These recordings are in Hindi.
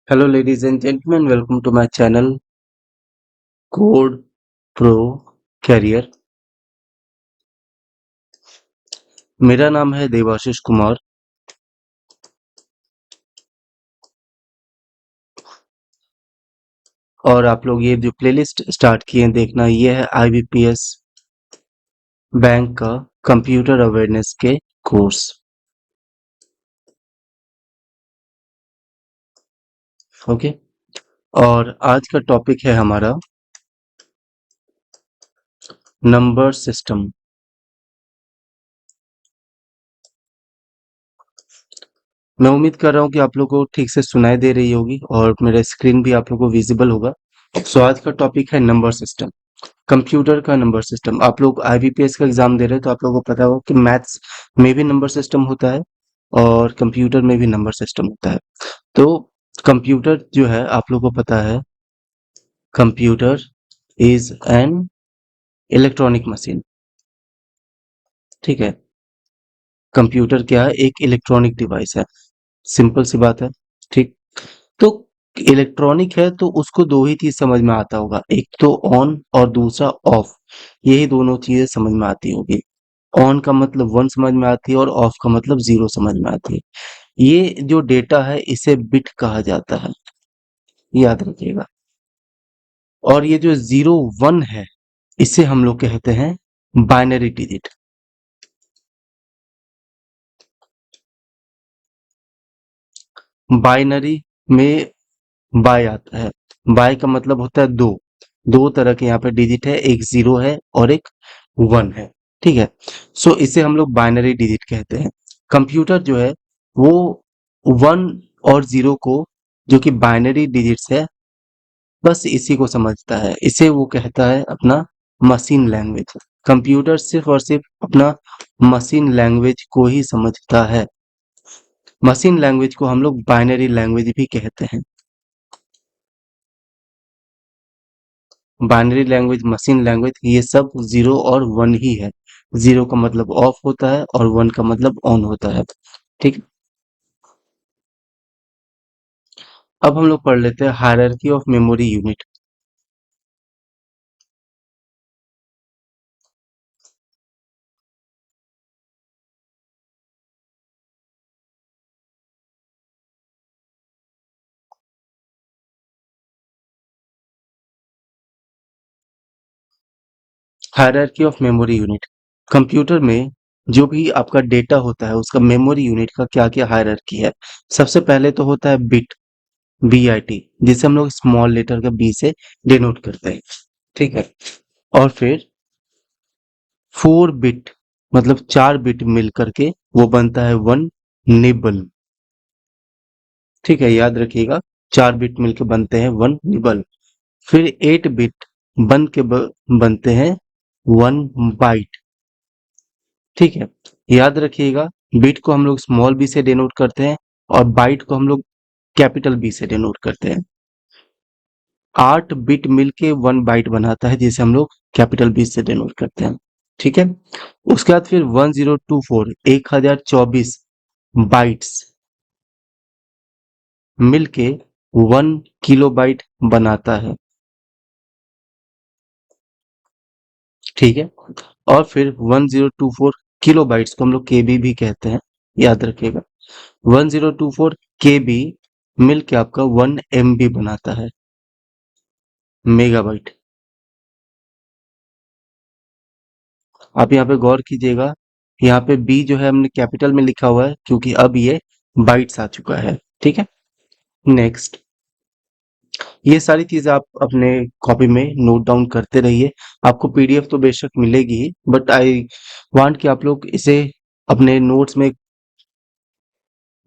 Hello, ladies and gentlemen. Welcome to my channel Code Pro Career. मेरा नाम है देवाशीष कुमार और आप लोग ये जो प्लेलिस्ट स्टार्ट किए हैं देखना, ये है IBPS बैंक का कंप्यूटर अवेयरनेस के कोर्स। ओके, और आज का टॉपिक है हमारा नंबर सिस्टम। मैं उम्मीद कर रहा हूँ कि आप लोगों को ठीक से सुनाई दे रही होगी और मेरा स्क्रीन भी आप लोगों को विजिबल होगा। सो आज का टॉपिक है नंबर सिस्टम, कंप्यूटर का नंबर सिस्टम। आप लोग IBPS का एग्जाम दे रहे हैं तो आप लोगों को पता होगा कि मैथ्स में भी नंबर सिस्टम होता है और कंप्यूटर में भी नंबर सिस्टम होता है। तो कंप्यूटर जो है आप लोगों को पता है, computer is an electronic machine. ठीक है, कंप्यूटर क्या है? एक इलेक्ट्रॉनिक डिवाइस है। सिंपल सी बात है। ठीक, तो इलेक्ट्रॉनिक है तो उसको दो ही चीज समझ में आता होगा, एक तो ऑन और दूसरा ऑफ। यही दोनों चीजें समझ में आती होगी। ऑन का मतलब 1 समझ में आती है और ऑफ का मतलब 0 समझ में आती है। ये जो डेटा है इसे बिट कहा जाता है, याद रखिएगा। और ये जो 0 1 है इसे हम लोग कहते हैं बाइनरी डिजिट। बाइनरी में बाय आता है। बाय का मतलब होता है दो। दो तरह के यहाँ पे डिजिट है, एक 0 है और एक 1 है। ठीक है, सो इसे हम लोग बाइनरी डिजिट कहते हैं। कंप्यूटर जो है वो 1 और 0 को, जो कि बाइनरी डिजिट्स है, बस इसी को समझता है। इसे वो कहता है अपना मशीन लैंग्वेज। कंप्यूटर सिर्फ और सिर्फ अपना मशीन लैंग्वेज को ही समझता है। मशीन लैंग्वेज को हम लोग बाइनरी लैंग्वेज भी कहते हैं। बाइनरी लैंग्वेज, मशीन लैंग्वेज, ये सब 0 और 1 ही है। 0 का मतलब ऑफ होता है और 1 का मतलब ऑन होता है। ठीक, अब हम लोग पढ़ लेते हैं hierarchy of memory unit. Hierarchy of memory unit. Computer में जो भी आपका डेटा होता है उसका मेमोरी यूनिट का क्या क्या हायरार्की है। सबसे पहले तो होता है बिट, BIT, जिसे हम लोग स्मॉल लेटर का B से डिनोट करते हैं। ठीक है, और फिर 4 बिट, मतलब 4 बिट मिल करके वो बनता है 1 निबल। ठीक है, याद रखिएगा, 4 बिट मिलके बनते हैं 1 निबल। फिर 8 बिट बन के बनते हैं 1 बाइट। ठीक है, याद रखिएगा, बिट को हम लोग स्मॉल बी से डिनोट करते हैं और बाइट को हम लोग कैपिटल बी से डिनोट करते हैं। 8 बिट मिलके 1 बाइट बनाता है जिसे हम लोग कैपिटल बी से डिनोट करते हैं। ठीक है, उसके बाद फिर 1024, 1024 बाइट्स मिलके 1 किलोबाइट बनाता है। ठीक है, और फिर 1024 किलोबाइट्स को हम लोग केबी भी कहते हैं, याद रखिएगा। 1024 KB मिल के आपका 1 MB बनाता है, मेगाबाइट। आप यहाँ पे गौर कीजिएगा, यहाँ पे बी जो है हमने कैपिटल में लिखा हुआ है क्योंकि अब ये बाइट्स आ चुका है। ठीक है, नेक्स्ट, ये सारी चीजें आप अपने कॉपी में नोट डाउन करते रहिए। आपको PDF तो बेशक मिलेगी ही, बट आई वांट कि आप लोग इसे अपने नोट्स में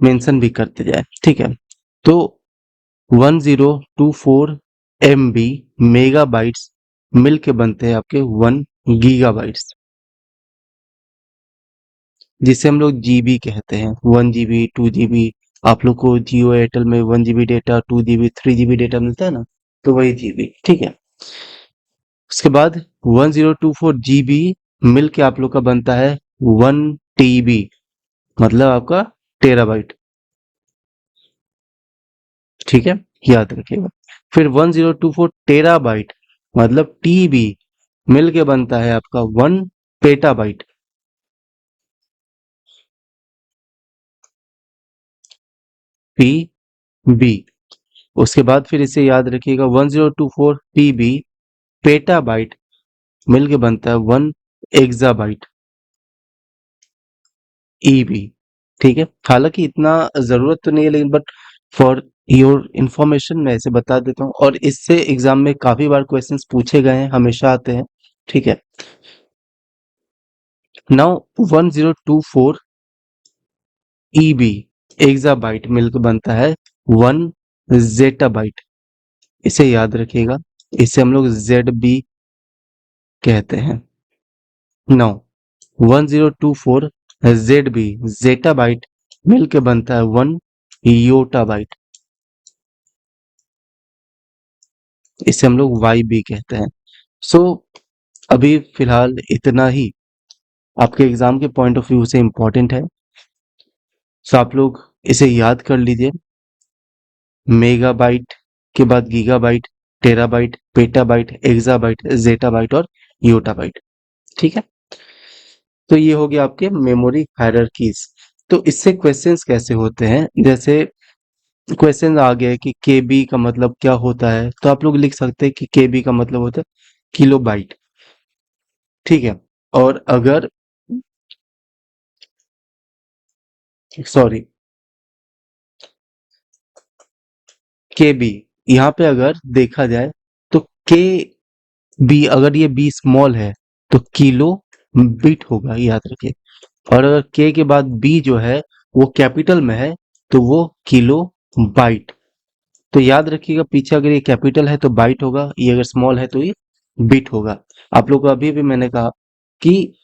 मेंशन भी करते जाए। ठीक है, तो 1024 MB मेगाबाइट्स मिल के बनते हैं आपके 1 गीगाबाइट्स, जिसे हम लोग GB कहते हैं। 1 GB, 2 GB। आप लोग को जियो एयरटेल में 1 GB data, 2 GB, 3 GB data मिलता है ना, तो वही GB। ठीक है, उसके बाद 1024 GB मिल के आप लोग का बनता है 1 TB, मतलब आपका टेराबाइट। ठीक है, याद रखिएगा। फिर 1024 टेराबाइट मतलब टीबी मिल के बनता है आपका 1 पेटाबाइट। पीबी, उसके बाद फिर इसे याद रखिएगा 1024 पीबी पेटाबाइट मिल के बनता है 1 एक्साबाइट ईबी। ठीक है, हालांकि इतना जरूरत तो नहीं है, लेकिन बट फॉर योर इंफॉर्मेशन मैं इसे बता देता हूँ, और इससे एग्जाम में काफी बार क्वेश्चंस पूछे गए हैं, हमेशा आते हैं। ठीक है, नाउ 1024 ईबी एक्साबाइट मिलकर बनता है 1 जेटाबाइट। इसे याद रखिएगा, इसे हम लोग जेड बी कहते हैं। नाउ 1024 जेड बी जेटाबाइट मिलके बनता है 1 योटाबाइट। इसे हम लोग वाई बी कहते हैं। सो अभी फिलहाल इतना ही आपके एग्जाम के पॉइंट ऑफ व्यू से इम्पोर्टेंट है। सो आप लोग इसे याद कर लीजिए। मेगाबाइट के बाद gigabyte, terabyte, petabyte, exabyte, zettabyte और योटाबाइट। ठीक है, तो ये हो गया आपके मेमोरी हायरार्कीज। तो इससे क्वेश्चंस कैसे होते हैं, जैसे क्वेश्चन आ गया है कि केबी का मतलब क्या होता है, तो आप लोग लिख सकते हैं कि केबी का मतलब होता है किलोबाइट। ठीक है, और अगर सॉरी केबी, यहाँ पे अगर देखा जाए तो के बी, अगर ये बी स्मॉल है तो किलो बिट होगा, याद रखिए। और अगर के के बाद बी जो है वो कैपिटल में है तो वो किलो बाइट। तो याद रखिएगा, पीछे अगर ये कैपिटल है तो बाइट होगा, ये अगर स्मॉल है तो ये बिट होगा। आप लोग को अभी भी मैंने कहा कि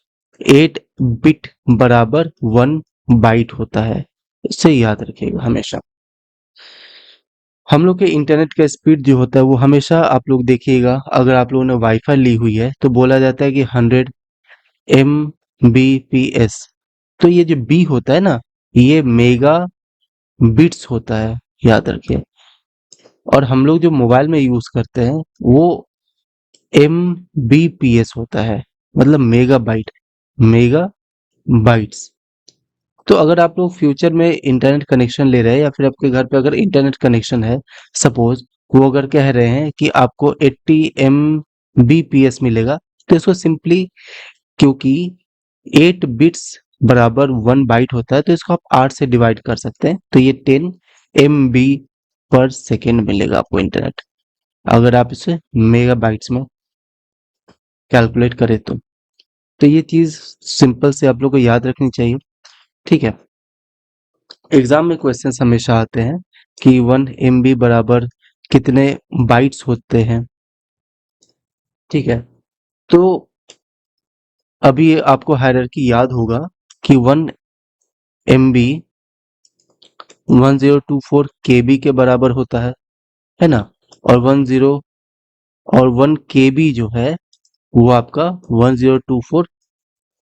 8 बिट बराबर 1 बाइट होता है, इससे याद रखिएगा हमेशा। हम लोग के इंटरनेट का स्पीड जो होता है वो हमेशा आप लोग देखिएगा, अगर आप लोगों ने वाईफाई ली हुई है तो बोला जाता है कि 100 Mbps। तो ये जो बी होता है ना, ये मेगा बिट्स होता है, याद रखिए। और हम लोग जो मोबाइल में यूज करते हैं वो MBPS होता है, मतलब मेगा बाइट, मेगा बाइट्स। तो अगर आप लोग फ्यूचर में इंटरनेट कनेक्शन ले रहे हैं या फिर आपके घर पे अगर इंटरनेट कनेक्शन है, सपोज वो अगर कह रहे हैं कि आपको 80 Mbps मिलेगा, तो इसको सिंपली, क्योंकि 8 बिट्स बराबर 1 बाइट होता है तो इसको आप 8 से डिवाइड कर सकते हैं, तो ये 10 MB/सेकेंड मिलेगा आपको इंटरनेट, अगर आप इसे मेगा बाइट्स में कैलकुलेट करें तो ये चीज सिंपल से आप लोग को याद रखनी चाहिए। ठीक है, एग्जाम में क्वेश्चंस हमेशा आते हैं कि 1 MB बराबर कितने बाइट्स होते हैं। ठीक है, तो अभी आपको हायरार्की याद होगा कि 1 MB 1024 KB के बराबर होता है ना। और 1 KB जो है वो आपका 1024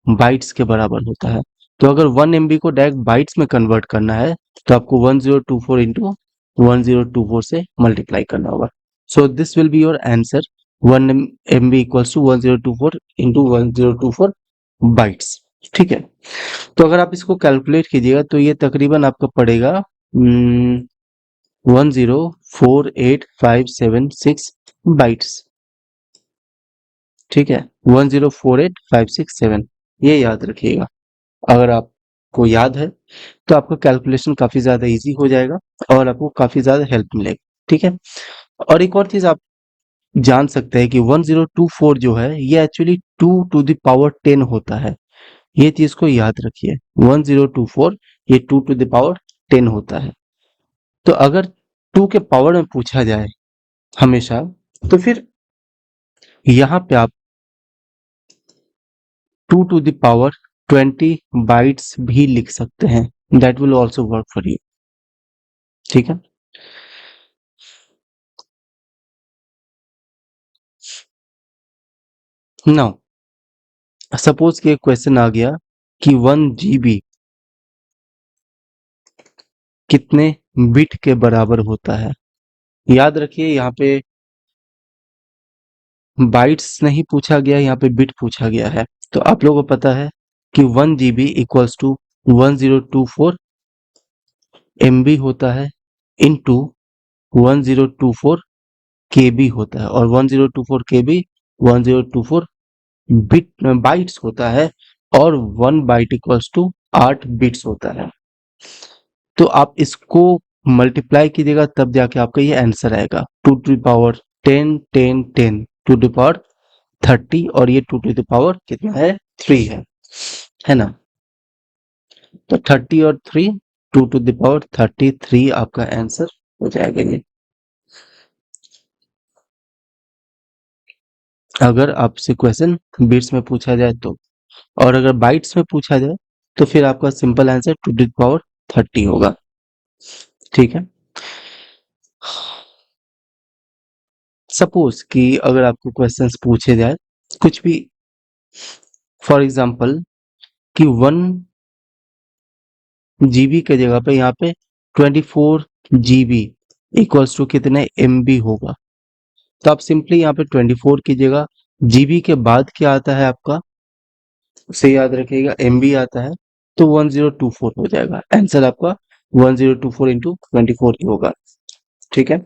बाइट्स के बराबर होता है। तो अगर 1 MB को डायरेक्ट बाइट्स में कन्वर्ट करना है तो आपको 1024 इंटू 1024 से मल्टीप्लाई करना होगा। So this will be your answer, 1 MB equals to 1024 into 1024 bytes. ठीक है, तो अगर आप इसको कैलकुलेट कीजिएगा तो ये तकरीबन आपका पड़ेगा 1048,576 बाइट्स। ठीक है, 1048,567, ये याद रखिएगा। अगर आपको याद है तो आपका कैलकुलेशन काफी ज्यादा इजी हो जाएगा और आपको काफी ज्यादा हेल्प मिलेगी। ठीक है, और एक और चीज आप जान सकते हैं कि 1024 जो है ये एक्चुअली 2 टू द पावर 10 होता है, ये चीज को याद रखिए। 1024 ये 2 टू द पावर 10 होता है। तो अगर 2 के पावर में पूछा जाए हमेशा, तो फिर यहाँ पे आप 2 टू द पावर 20 बाइट्स भी लिख सकते हैं, that will also work for you. ठीक है, नाउ सपोज कि एक क्वेश्चन आ गया कि 1 GB कितने बिट के बराबर होता है। याद रखिए यहाँ पे बाइट्स नहीं पूछा गया, यहाँ पे बिट पूछा गया है। तो आप लोगों को पता है कि 1 GB इक्वल्स टू 1024 MB होता है इनटू 1024 KB होता है, और 1024 KB 1024 बिट बाइट्स होता है, और 1 बाइट इक्वल्स टू 8 बिट्स होता है। तो आप इसको मल्टीप्लाई कीजिएगा तब जाके आपका ये आंसर आएगा। 2 to the power 10 10 10 2 to the power 30, और ये 2 टू द पावर कितना है, 3 है ना। तो 30 और 3, 2 टू द पावर 33 आपका आंसर हो जाएगा ये। अगर आपसे क्वेश्चन बिट्स में पूछा जाए तो, और अगर बाइट्स में पूछा जाए तो फिर आपका simple answer 2 to the power 30 होगा। ठीक है। सपोज कि अगर आपको क्वेश्चंस पूछे जाए कुछ भी, फॉर एग्जांपल कि 1 GB के जगह पे यहाँ पे 24 GB इक्वल्स टू कितने MB होगा, तो आप सिंपली यहाँ पे 24 की जगह GB के बाद क्या आता है आपका, उसे याद रखिएगा, MB आता है, तो 1024 हो जाएगा। आंसर आपका 1024 इंटू 24 ही होगा। ठीक है।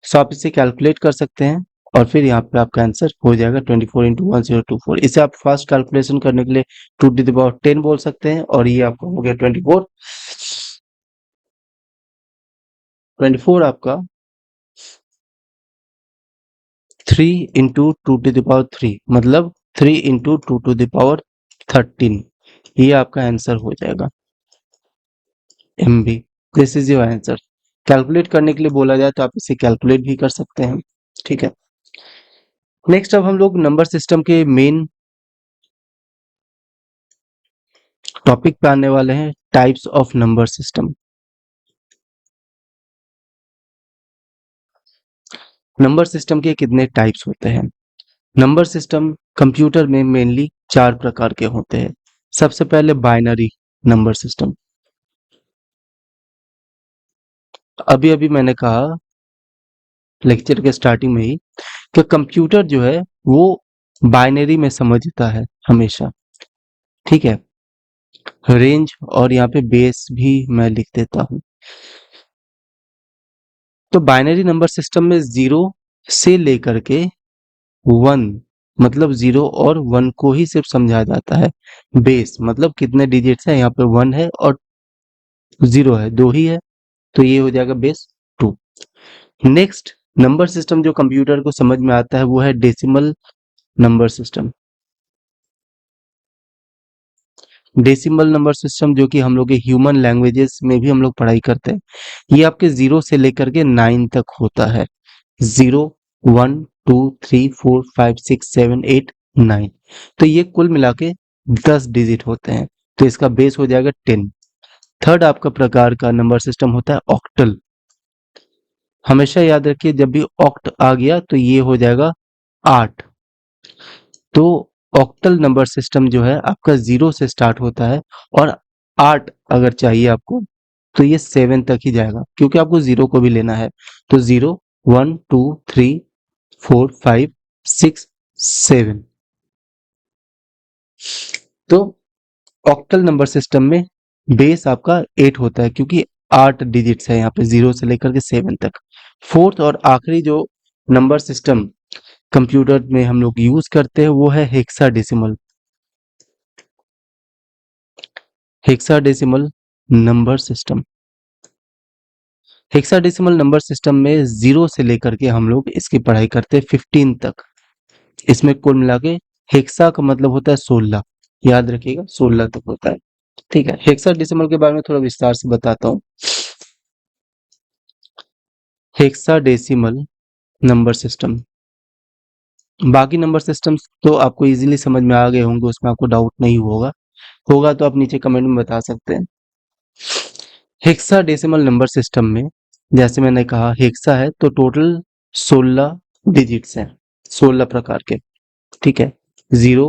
सो आप इसे कैलकुलेट कर सकते हैं, और फिर यहाँ पे आपका आंसर हो जाएगा 24 इंटू 1024। इसे आप फास्ट कैलकुलेशन करने के लिए 2 टू द पावर 10 बोल सकते हैं, और ये आपका हो गया 24। 24 आपका 3 इंटू 2 टू द पावर 3, मतलब 3 इंटू 2 टू द पावर 13, ये आपका आंसर हो जाएगा MB। This is your answer. Calculate करने के लिए बोला जाए तो आप इसे कैलकुलेट भी कर सकते हैं। ठीक है। नेक्स्ट अब हम लोग नंबर सिस्टम के मेन टॉपिक पे आने वाले हैं, types of number system. Number system के कितने टाइप्स होते हैं। नंबर सिस्टम कंप्यूटर में मेनली 4 प्रकार के होते हैं। सबसे पहले बाइनरी नंबर सिस्टम। अभी अभी मैंने कहा लेक्चर के स्टार्टिंग में ही कि कंप्यूटर जो है वो बाइनरी में समझता है हमेशा। ठीक है। रेंज और यहाँ पे बेस भी मैं लिख देता हूँ। तो बाइनरी नंबर सिस्टम में 0 से लेकर के 1, मतलब 0 और 1 को ही सिर्फ समझा जाता है। बेस मतलब कितने डिजिट्स है, यहाँ पे 1 है और 0 है, 2 ही है, तो ये हो जाएगा बेस 2। नेक्स्ट नंबर सिस्टम जो कंप्यूटर को समझ में आता है वो है decimal number system. Decimal number system जो कि हम लोग के ह्यूमन लैंग्वेजेस में भी हम लोग पढ़ाई करते हैं, ये आपके 0 से लेकर के 9 तक होता है। 0 1 2 3 4 5 6 7 8 9, तो ये कुल मिला के 10 डिजिट होते हैं, तो इसका बेस हो जाएगा 10। थर्ड आपका प्रकार का नंबर सिस्टम होता है ऑक्टल। हमेशा याद रखिए जब भी ऑक्ट आ गया तो ये हो जाएगा 8। तो ऑक्टल नंबर सिस्टम जो है आपका 0 से स्टार्ट होता है, और 8 अगर चाहिए आपको तो ये 7 तक ही जाएगा, क्योंकि आपको 0 को भी लेना है। तो 0 1 2 3 4 5 6 7। तो ऑक्टल नंबर सिस्टम में बेस आपका 8 होता है, क्योंकि 8 डिजिट्स है यहाँ पे 0 से लेकर के 7 तक। फोर्थ और आखिरी जो नंबर सिस्टम कंप्यूटर में हम लोग यूज करते हैं वो है hexadecimal. Hexadecimal number system. Hexadecimal number system में 0 से लेकर के हम लोग इसकी पढ़ाई करते हैं 15 तक। इसमें कुल मिला के हेक्सा का मतलब होता है 16, याद रखिएगा 16 तक होता है। ठीक है। हेक्साडेसिमल के बारे में थोड़ा विस्तार से बताता हूँ। हेक्साडेसिमल नंबर सिस्टम, बाकी नंबर सिस्टम्स तो आपको इजीली समझ में आ गए होंगे, उसमें आपको डाउट नहीं होगा। होगा तो आप नीचे कमेंट में बता सकते हैं। हेक्साडेसिमल नंबर सिस्टम में जैसे मैंने कहा हेक्सा है तो टोटल 16 डिजिट्स हैं, 16 प्रकार के। ठीक है। 0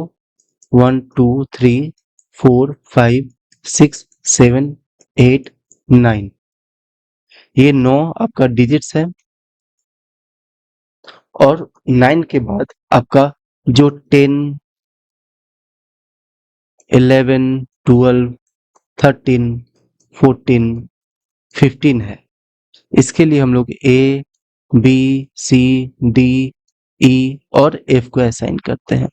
1 2 3 4 5 6 7 8 9, ये 9 आपका डिजिट्स है। और 9 के बाद आपका जो 10, 11, 12, 13, 14, 15 है, इसके लिए हम लोग ए, बी, सी, डी, ई और एफ को असाइन करते हैं।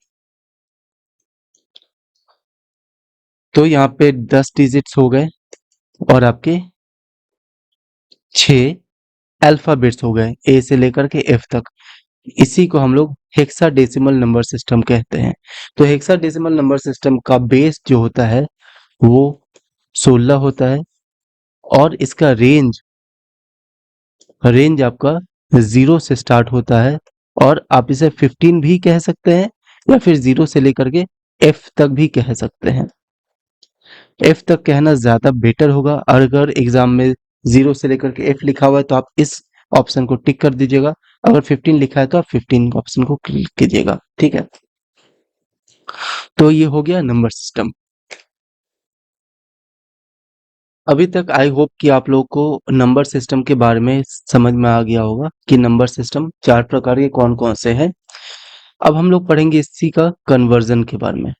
तो यहाँ पे 10 डिजिट्स हो गए और आपके 6 अल्फाबेट्स हो गए ए से लेकर के एफ तक। इसी को हम लोग हेक्साडेसिमल नंबर सिस्टम कहते हैं। तो हेक्साडेसिमल नंबर सिस्टम का बेस जो होता है वो 16 होता है और इसका रेंज आपका 0 से स्टार्ट होता है और आप इसे 15 भी कह सकते हैं या फिर 0 से लेकर के एफ तक भी कह सकते हैं। एफ तक कहना ज्यादा बेटर होगा और अगर एग्जाम में 0 से लेकर के एफ लिखा हुआ है तो आप इस ऑप्शन को टिक कर दीजिएगा, अगर 15 लिखा है तो आप 15 ऑप्शन को क्लिक कीजिएगा। ठीक है, तो ये हो गया नंबर सिस्टम। अभी तक आई होप कि आप लोगों को नंबर सिस्टम के बारे में समझ में आ गया होगा कि नंबर सिस्टम 4 प्रकार के कौन कौन से हैं। अब हम लोग पढ़ेंगे इसी का कन्वर्जन के बारे में।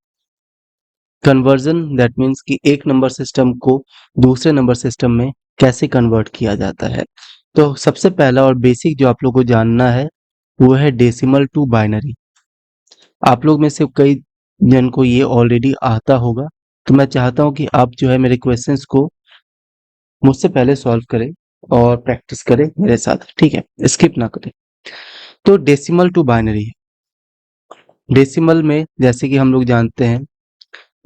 कन्वर्जन दैट मीन्स कि एक नंबर सिस्टम को दूसरे नंबर सिस्टम में कैसे कन्वर्ट किया जाता है। तो सबसे पहला और बेसिक जो आप लोग को जानना है वो है डेसिमल टू बाइनरी। आप लोग में से कई जन को ये ऑलरेडी आता होगा, तो मैं चाहता हूं कि आप जो है मेरे क्वेश्चंस को मुझसे पहले सॉल्व करें और प्रैक्टिस करें मेरे साथ। ठीक है, स्किप ना करें। तो डेसिमल टू बाइनरी, डेसिमल में जैसे कि हम लोग जानते हैं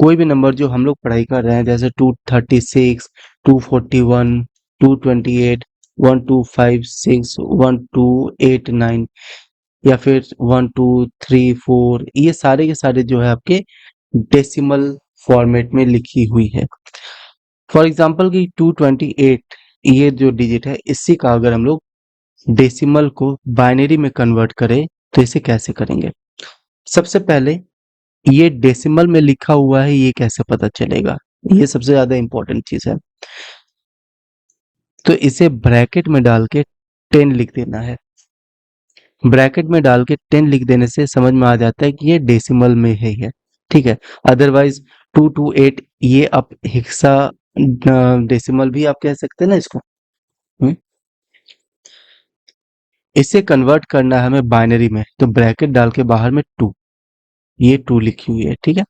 कोई भी नंबर जो हम लोग पढ़ाई कर रहे हैं जैसे 236, 241, 228, 1256, 1289 या फिर 1234, ये सारे के सारे जो है आपके डेसिमल फॉर्मेट में लिखी हुई है। फॉर एग्जांपल कि 228 ये जो डिजिट है इसी का अगर हम लोग डेसिमल को बाइनरी में कन्वर्ट करें तो इसे कैसे करेंगे। सबसे पहले ये डेसिमल में लिखा हुआ है ये कैसे पता चलेगा, ये सबसे ज्यादा इंपॉर्टेंट चीज है। तो इसे ब्रैकेट में डाल के 10 लिख देना है। ब्रैकेट में डाल के 10 लिख देने से समझ में आ जाता है कि ये डेसिमल में है ये। ठीक है, अदरवाइज 228 ये आप हेक्सा डेसिमल भी आप कह सकते हैं ना इसको। हम्म? इसे कन्वर्ट करना है हमें बाइनरी में, तो ब्रैकेट डाल के बाहर में 2, ये 2 लिखी हुई है। ठीक है,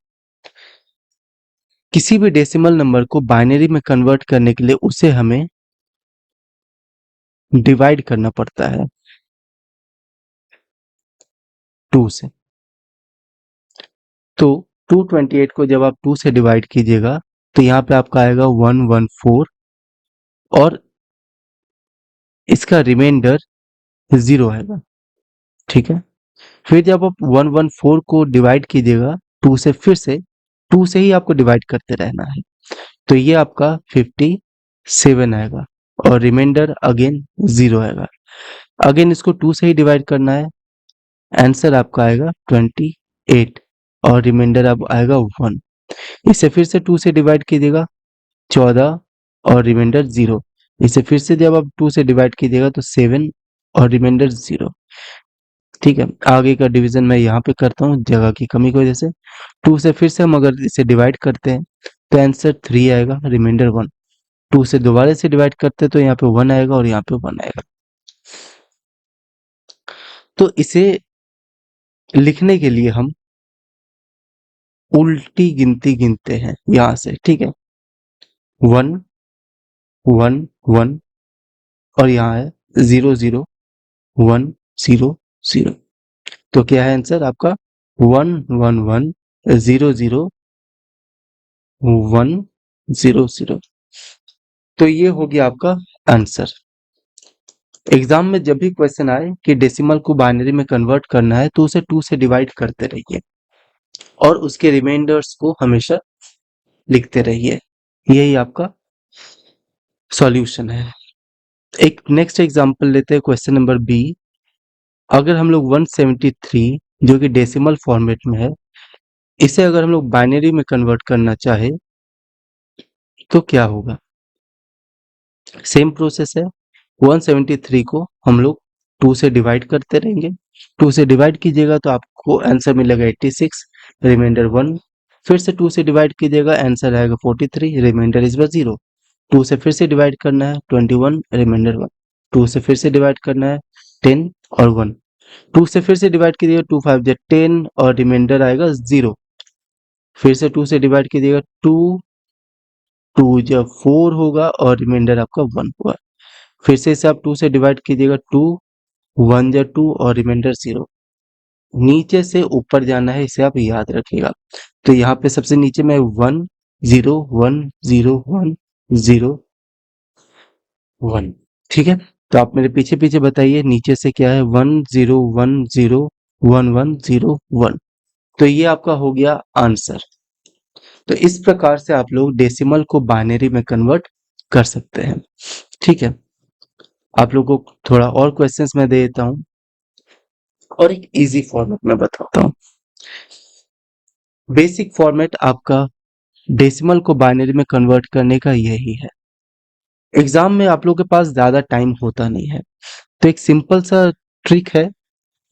किसी भी डेसिमल नंबर को बाइनरी में कन्वर्ट करने के लिए उसे हमें डिवाइड करना पड़ता है 2 से। तो 228 को जब आप 2 से डिवाइड कीजिएगा तो यहाँ पे आपका आएगा 114 और इसका रिमाइंडर 0 आएगा। ठीक है, फिर जब आप 114 को डिवाइड कीजिएगा 2 से, फिर से 2 से ही आपको डिवाइड करते रहना है, तो ये आपका 57 आएगा और रिमाइंडर अगेन 0 आएगा। अगेन इसको 2 से ही डिवाइड करना है, आंसर आपका आएगा 28 और रिमाइंडर अब आएगा 1। इसे फिर से 2 से डिवाइड कीजिएगा 14 और रिमाइंडर 0। इसे फिर से जब आप 2 से डिवाइड कीजिएगा तो 7 और रिमाइंडर 0। ठीक है, आगे का डिवीजन मैं यहाँ पे करता हूँ जगह की कमी की वजह से। 2 से फिर से हम अगर इसे डिवाइड करते हैं तो आंसर 3 आएगा, रिमाइंडर 1। 2 से दोबारा से डिवाइड करते हैं तो यहाँ पे 1 आएगा और यहाँ पे 1 आएगा। तो इसे लिखने के लिए हम उल्टी गिनती गिनते हैं यहाँ से। ठीक है, 1 1 1 और यहाँ है 0 0 1 0 0। तो क्या है आंसर आपका 1 1 1 0 0 1 0 0। तो ये हो गया आपका आंसर। एग्जाम में जब भी क्वेश्चन आए कि डेसिमल को बाइनरी में कन्वर्ट करना है तो उसे 2 से डिवाइड करते रहिए और उसके रिमाइंडर्स को हमेशा लिखते रहिए, यही आपका सॉल्यूशन है। एक नेक्स्ट एग्जांपल लेते हैं, क्वेश्चन नंबर बी। अगर हम लोग 173 जो कि डेसिमल फॉर्मेट में है इसे अगर हम लोग बाइनरी में कन्वर्ट करना चाहे तो क्या होगा। सेम प्रोसेस है, 173 को हम लोग 2 से डिवाइड करते रहेंगे। 2 से डिवाइड कीजिएगा तो आपको आंसर मिलेगा 86, रिमाइंडर 1। फिर से 2 से डिवाइड कीजिएगा, आंसर आएगा 43, रिमाइंडर इज 0। 2 से फिर से डिवाइड करना है, 21, रिमाइंडर 1। 2 से फिर से डिवाइड करना है, 10 और 1। 2 से फिर से डिवाइड कीजिएगा, 2 5 जा 10 और रिमाइंडर आएगा 0। फिर से 2 से डिवाइड कीजिएगा, 2 2 जा 4 होगा और रिमाइंडर आपका 1 होगा। फिर से इसे आप 2 से डिवाइड कीजिएगा, 2 1 जा 2 और रिमाइंडर 0। नीचे से ऊपर जाना है, इसे आप याद रखिएगा। तो यहाँ पे सबसे नीचे में 1 0 1 0 1 0 1। ठीक है, तो आप मेरे पीछे पीछे बताइए नीचे से क्या है, 1 0 1 0 1 1 0 1। तो ये आपका हो गया आंसर। तो इस प्रकार से आप लोग डेसिमल को बाइनरी में कन्वर्ट कर सकते हैं। ठीक है, आप लोगों को थोड़ा और क्वेश्चंस मैं दे देता हूं और एक इजी फॉर्मेट में बताता हूं। बेसिक फॉर्मेट आपका डेसिमल को बाइनरी में कन्वर्ट करने का यही है। एग्जाम में आप लोगों के पास ज्यादा टाइम होता नहीं है, तो एक सिंपल सा ट्रिक है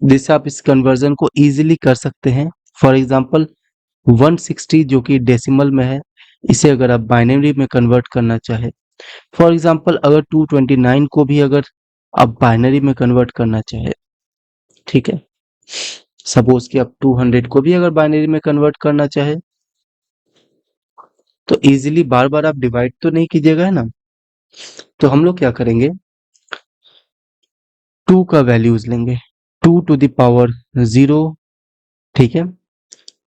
जिससे आप इस कन्वर्जन को इजीली कर सकते हैं। फॉर एग्जांपल 160 जो कि डेसिमल में है, इसे अगर आप बाइनरी में कन्वर्ट करना चाहे, फॉर एग्जांपल अगर 229 को भी अगर आप बाइनरी में कन्वर्ट करना चाहे, ठीक है, सपोज कि आप 200 को भी अगर बाइनरी में कन्वर्ट करना चाहे, तो इजीली बार बार आप डिवाइड तो नहीं कीजिएगा, है ना। तो हम लोग क्या करेंगे, 2 का वैल्यूज लेंगे, 2 टू द पावर 0, ठीक है,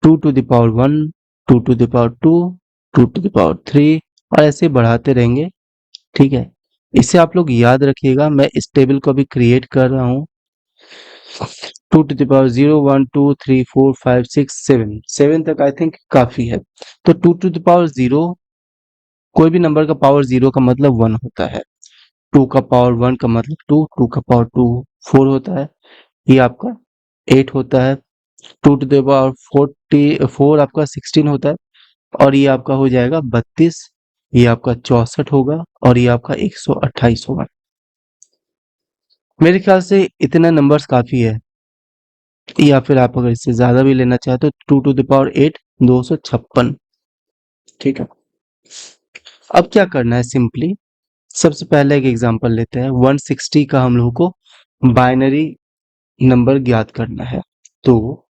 2 to the power 1, 2 to the power 2, 2 to the power 3 और ऐसे बढ़ाते रहेंगे। ठीक है, इसे आप लोग याद रखिएगा। मैं इस टेबल को अभी क्रिएट कर रहा हूँ। 2 टू द पावर 0 1 2 3 4 5 6 7 तक आई थिंक काफी है। तो 2 टू द पावर 0, कोई भी नंबर का पावर 0 का मतलब 1 होता है। 2 का पावर 1 का मतलब 2, 2 का पावर 2 4 होता है, ये आपका 8 होता है। 2 टू द पावर 44 आपका 16 होता है और ये आपका हो जाएगा 32, ये आपका 64 होगा और ये आपका 128 होगा। मेरे ख्याल से इतना नंबर्स काफी है, या फिर आप अगर इससे ज्यादा भी लेना चाहे तो 2 टू द पावर 8 256। ठीक है, अब क्या करना है, सिंपली सबसे पहले एक एग्जांपल लेते हैं। 160 का हम लोगों को बाइनरी नंबर ज्ञात करना है। तो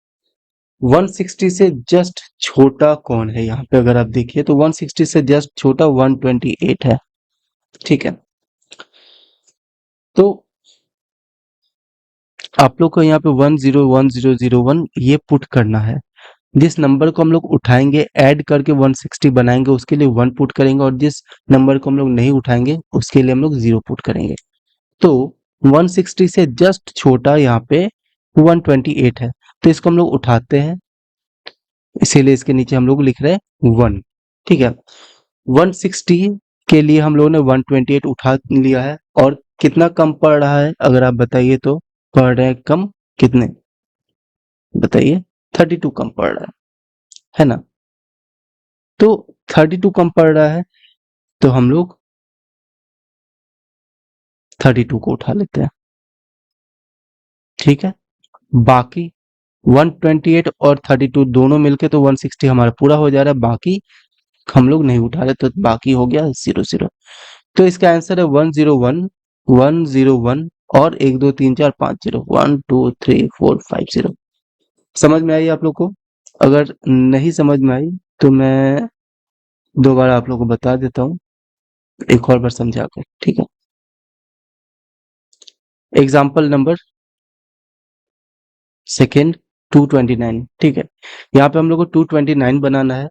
160 से जस्ट छोटा कौन है, यहाँ पे अगर आप देखिए तो 160 से जस्ट छोटा 128 है। ठीक है, तो आप लोग को यहाँ पे 101001 ये पुट करना है। जिस नंबर को हम लोग उठाएंगे ऐड करके 160 बनाएंगे, उसके लिए 1 पुट करेंगे, और जिस नंबर को हम लोग नहीं उठाएंगे उसके लिए हम लोग 0 पुट करेंगे। तो 160 से जस्ट छोटा यहाँ पे 128 है, तो इसको हम लोग उठाते हैं, इसीलिए इसके नीचे हम लोग लिख रहे हैं 1। ठीक है, 160 के लिए हम लोगों ने 128 उठा लिया है, और कितना कम पड़ रहा है अगर आप बताइए तो, पड़ रहे हैं कम कितने, बताइए, 32 कम पड़ रहा है ना। तो 32 कम पड़ रहा है, तो हम लोग 32 को उठा लेते हैं। ठीक है, बाकी 128 और 32 दोनों मिलके तो 160 हमारा पूरा हो जा रहा है, बाकी हम लोग नहीं उठा रहे, तो बाकी हो गया 00। तो इसका आंसर है 101 101 और 1 2 3 4 5 0, 1 2 3 4 5 0। समझ में आई आप लोग को? अगर नहीं समझ में आई तो मैं दोबारा आप लोग को बता देता हूँ एक और बार समझा कर। ठीक है, एग्जाम्पल नंबर सेकेंड 229। ठीक है, यहाँ पे हम लोग को 229 बनाना है।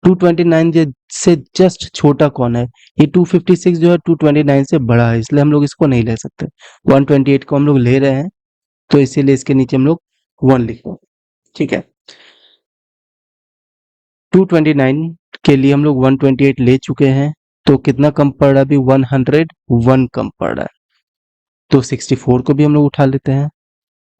229 से जस्ट छोटा कौन है, ये 256 जो है 229 से बड़ा है, इसलिए हम लोग इसको नहीं ले सकते। 128 को हम लोग ले रहे हैं, तो इसीलिए इसके नीचे हम लोग 1 लिख रहे हैं। ठीक है, 229 के लिए हम लोग 128 ले चुके हैं, तो कितना कम पड़ रहा है अभी, 101 कम पड़ रहा है, तो 64 को भी हम लोग उठा लेते हैं।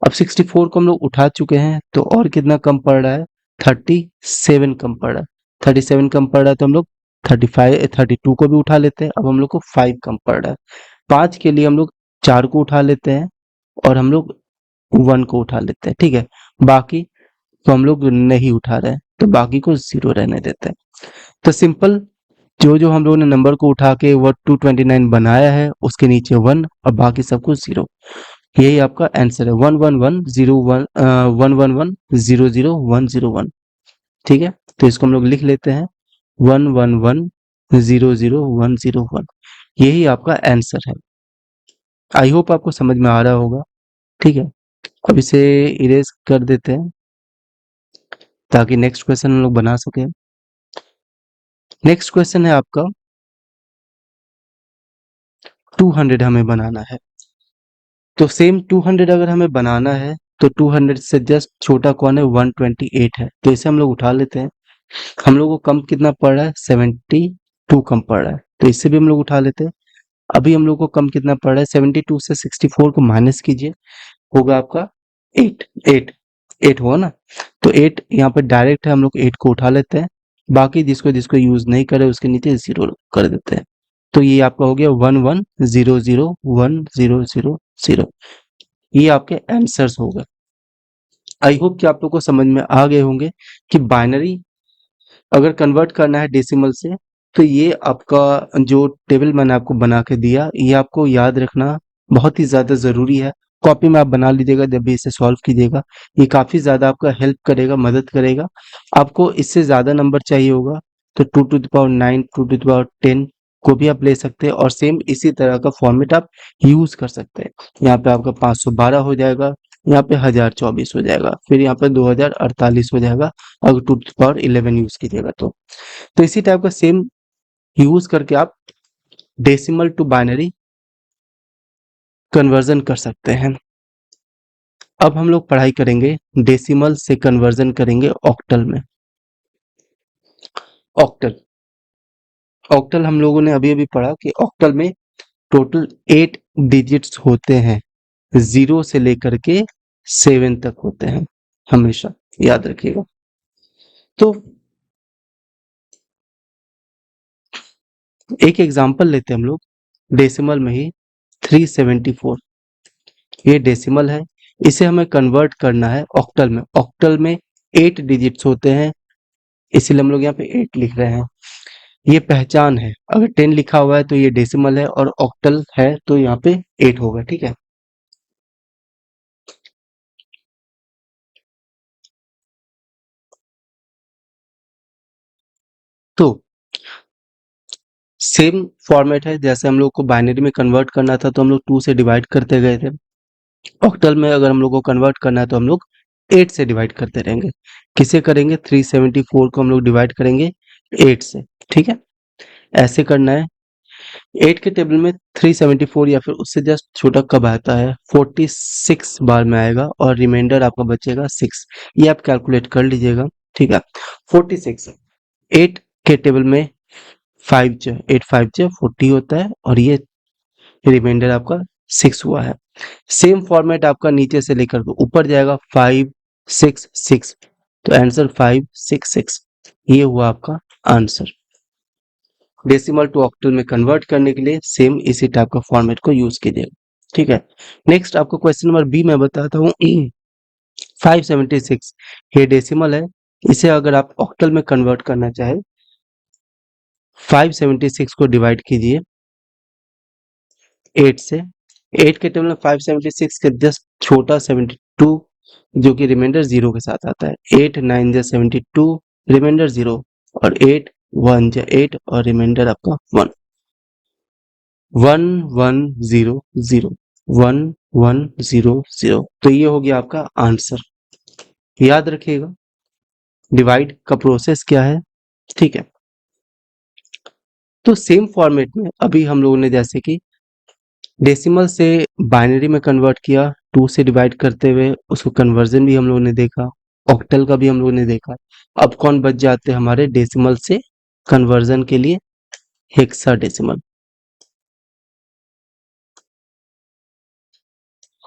अब 64 को हम लोग उठा चुके हैं, तो और कितना कम पड़ रहा है, 37 कम पड़ रहा है। 37 कम पड़ रहा है तो हम लोग 32 को भी उठा लेते हैं। अब हम लोग को 5 कम पड़ रहा है, 5 के लिए हम लोग 4 को उठा लेते हैं, और हम लोग 1 को उठा लेते हैं, ठीक है। बाकी तो हम लोग नहीं उठा रहे हैं, तो बाकी को 0 रहने देते हैं। तो सिंपल जो जो हम लोगों ने नंबर को उठा के वो 229 बनाया है, उसके नीचे 1 और बाकी सब कुछ 0। यही आपका आंसर है 111010111000101। ठीक है, तो इसको हम लोग लिख लेते हैं 111000101। यही आपका आंसर है। आई होप आपको समझ में आ रहा होगा। ठीक है, अब इसे इरेज कर देते हैं ताकि नेक्स्ट क्वेश्चन हम लोग बना सके। नेक्स्ट क्वेश्चन है आपका 200 हमें बनाना है। तो सेम 200 अगर हमें बनाना है तो 200 से जस्ट छोटा कौन है, 128 है। तो इसे हम लोग उठा लेते हैं। हम लोग को कम कितना पड़ रहा है, 72 कम पड़ रहा है, तो इससे भी हम लोग उठा लेते हैं। अभी हम लोग को कम कितना पड़ रहा है, 72 से 64 को माइनस कीजिए, होगा आपका 8। 8 हुआ ना, तो 8 यहाँ पे डायरेक्ट है, हम लोग 8 को उठा लेते हैं। बाकी जिसको जिसको यूज नहीं करे उसके नीचे 0 कर देते हैं। तो ये आपका हो गया 11001000। ये आपके आंसर्स हो गए। आई होप कि आप लोग को समझ में आ गए होंगे कि बाइनरी अगर कन्वर्ट करना है डेसिमल से, तो ये आपका जो टेबल मैंने आपको बना के दिया, ये आपको याद रखना बहुत ही ज़्यादा ज़रूरी है। कॉपी में आप बना लीजिएगा जब भी इसे सॉल्व कीजिएगा। ये काफ़ी ज़्यादा आपका हेल्प करेगा, मदद करेगा। आपको इससे ज़्यादा नंबर चाहिए होगा तो 2 to the power 9, 2 to the power 10 को भी आप ले सकते हैं और सेम इसी तरह का फॉर्मेट आप यूज़ कर सकते हैं। यहाँ पे आपका 512 हो जाएगा, यहाँ पे 1024 हो जाएगा, फिर यहाँ पे 2048 हो जाएगा अगर 2 टू द पावर 11 यूज़ कीजिएगा तो इसी टाइप का सेम यूज़ करके आप डेसिमल टू बाइनरी कन्वर्जन कर सकते हैं। अब हम लोग पढ़ाई करेंगे डेसिमल से कन्वर्जन करेंगे ऑक्टल में। ऑक्टल ऑक्टल हम लोगों ने अभी अभी पढ़ा कि ऑक्टल में टोटल 8 डिजिट्स होते हैं, 0 से लेकर के 7 तक होते हैं, हमेशा याद रखिएगा। तो एक एग्जांपल लेते हैं हम लोग डेसिमल में ही 374। ये डेसिमल है, इसे हमें कन्वर्ट करना है ऑक्टल में। ऑक्टल में 8 डिजिट्स होते हैं, इसीलिए हम लोग यहाँ पे 8 लिख रहे हैं। ये पहचान है, अगर 10 लिखा हुआ है तो ये डेसिमल है और ऑक्टल है तो यहाँ पे 8 होगा। ठीक है, तो सेम फॉर्मेट है जैसे हम लोग को बाइनरी में कन्वर्ट करना था तो हम लोग 2 से डिवाइड करते गए थे। ऑक्टल में अगर हम लोग को कन्वर्ट करना है तो हम लोग 8 से डिवाइड करते रहेंगे। किसे करेंगे, 374 को हम लोग डिवाइड करेंगे 8 से। ठीक है, ऐसे करना है। 8 के टेबल में 374 या फिर उससे जस्ट छोटा कब आता है, 46 बार में आएगा और रिमाइंडर आपका बचेगा 6। ये आप कैलकुलेट कर लीजिएगा। ठीक है, 46 8 के टेबल में 8 5 40 होता है और ये रिमाइंडर आपका 6 हुआ है। सेम फॉर्मेट आपका नीचे से लेकर के ऊपर जाएगा 5 6 6, तो आंसर 5 6 6। ये हुआ आपका आंसर। डेसिमल टू ऑक्टल में कन्वर्ट करने के लिए सेम इसी टाइप का फॉर्मेट को यूज कीजिएगा। ठीक है, नेक्स्ट आपको क्वेश्चन नंबर बी मैं बताता हूँ। 576 ये डेसिमल है, इसे अगर आप ऑक्टल में कन्वर्ट करना चाहे 576 को डिवाइड कीजिए 8 से। 8 के टेबल में 576 के जस्ट छोटा 72 जो कि रिमाइंडर 0 के साथ आता है। 8 9 जा 72, रिमाइंडर 0 और 8 1 जा 8 और रिमाइंडर आपका 1। 1100 1100, तो ये हो गया आपका आंसर। याद रखिएगा डिवाइड का प्रोसेस क्या है। ठीक है, तो सेम फॉर्मेट में अभी हम लोगों ने जैसे कि डेसिमल से बाइनरी में कन्वर्ट किया 2 से डिवाइड करते हुए, उसको कन्वर्जन भी हम लोगों ने देखा, ऑक्टल का भी हम लोगों ने देखा। अब कौन बच जाते हैं हमारे डेसिमल से कन्वर्जन के लिए, हेक्साडेसिमल।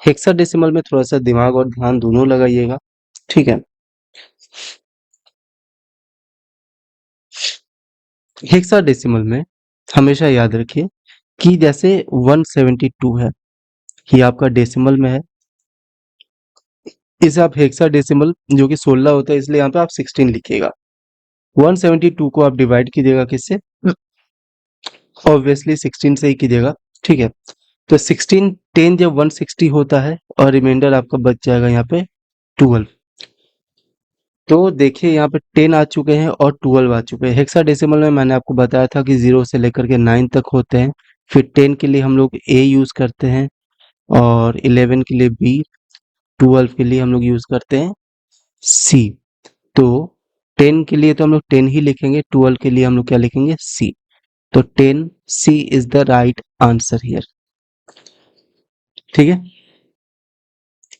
हेक्साडेसिमल में थोड़ा सा दिमाग और ध्यान दोनों लगाइएगा। ठीक है, हेक्साडेसिमल में हमेशा याद रखिए कि जैसे 172 है, ये आपका डेसिमल में है, इसे आप हेक्साडेसिमल जो कि 16 होता है, इसलिए यहाँ पे आप 16 लिखिएगा। 172 को आप डिवाइड कीजिएगा किससे? ऑब्वियसली 16 से ही कीजिएगा, ठीक है। तो 16 10 जब 160 होता है और रिमाइंडर आपका बच जाएगा यहाँ पे 12। तो देखिए यहाँ पे 10 आ चुके हैं और 12 आ चुके हैं। हेक्साडेसिमल में मैंने आपको बताया था कि 0 से लेकर के 9 तक होते हैं। फिर 10 के लिए हम लोग A यूज करते हैं और 11 के लिए B, 12 के लिए हम लोग यूज करते हैं C। तो 10 के लिए तो हम लोग 10 ही लिखेंगे, 12 के लिए हम लोग क्या लिखेंगे? C। तो 10 C is the right answer here, ठीक है।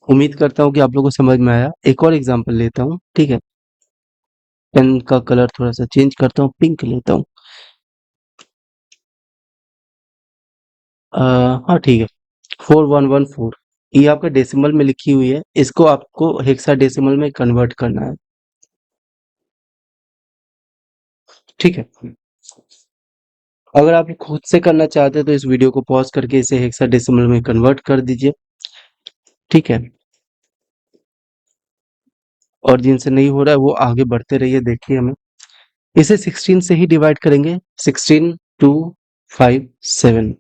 उम्मीद करता हूँ कि आप लोगों को समझ में आया। एक और एग्जांपल लेता हूँ, ठीक है। पेन का कलर थोड़ा सा चेंज करता हूँ, पिंक लेता हूँ। हाँ ठीक है, 4114 ये आपका डेसिमल में लिखी हुई है, इसको आपको हेक्साडेसिमल में कन्वर्ट करना है, ठीक है। अगर आप खुद से करना चाहते हैं तो इस वीडियो को पॉज करके इसे हेक्साडेसिमल में कन्वर्ट कर दीजिए, ठीक है। और जिनसे नहीं हो रहा है वो आगे बढ़ते रहिए, देखिए हमें इसे 16 से ही डिवाइड करेंगे। 16 2 5 7,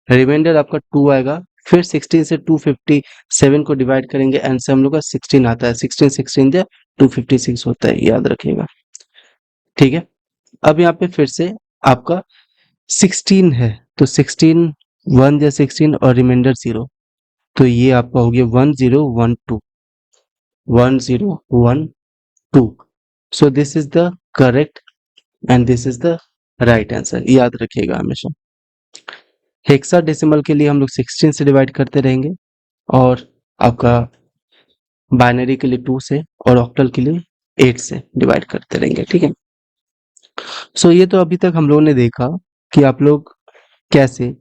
रिमाइंडर आपका 2 आएगा। फिर 16 से 257 को डिवाइड करेंगे, आंसर हम लोग का 16 आता है। 16 16 जो 256 होता है, याद रखिएगा, ठीक है। अब यहाँ पे फिर से आपका 16 है, तो 16 1 या 16 और रिमाइंडर 0, तो ये आपका हो गया 1012, 1012। सो this is the correct and this is the right answer, याद रखिएगा हमेशा। हेक्साडेसिमल के लिए हम लोग 16 से डिवाइड करते रहेंगे और आपका बाइनरी के लिए 2 से और ऑक्टल के लिए 8 से डिवाइड करते रहेंगे, ठीक है। सो ये तो अभी तक हम लोगों ने देखा कि आप लोग कैसे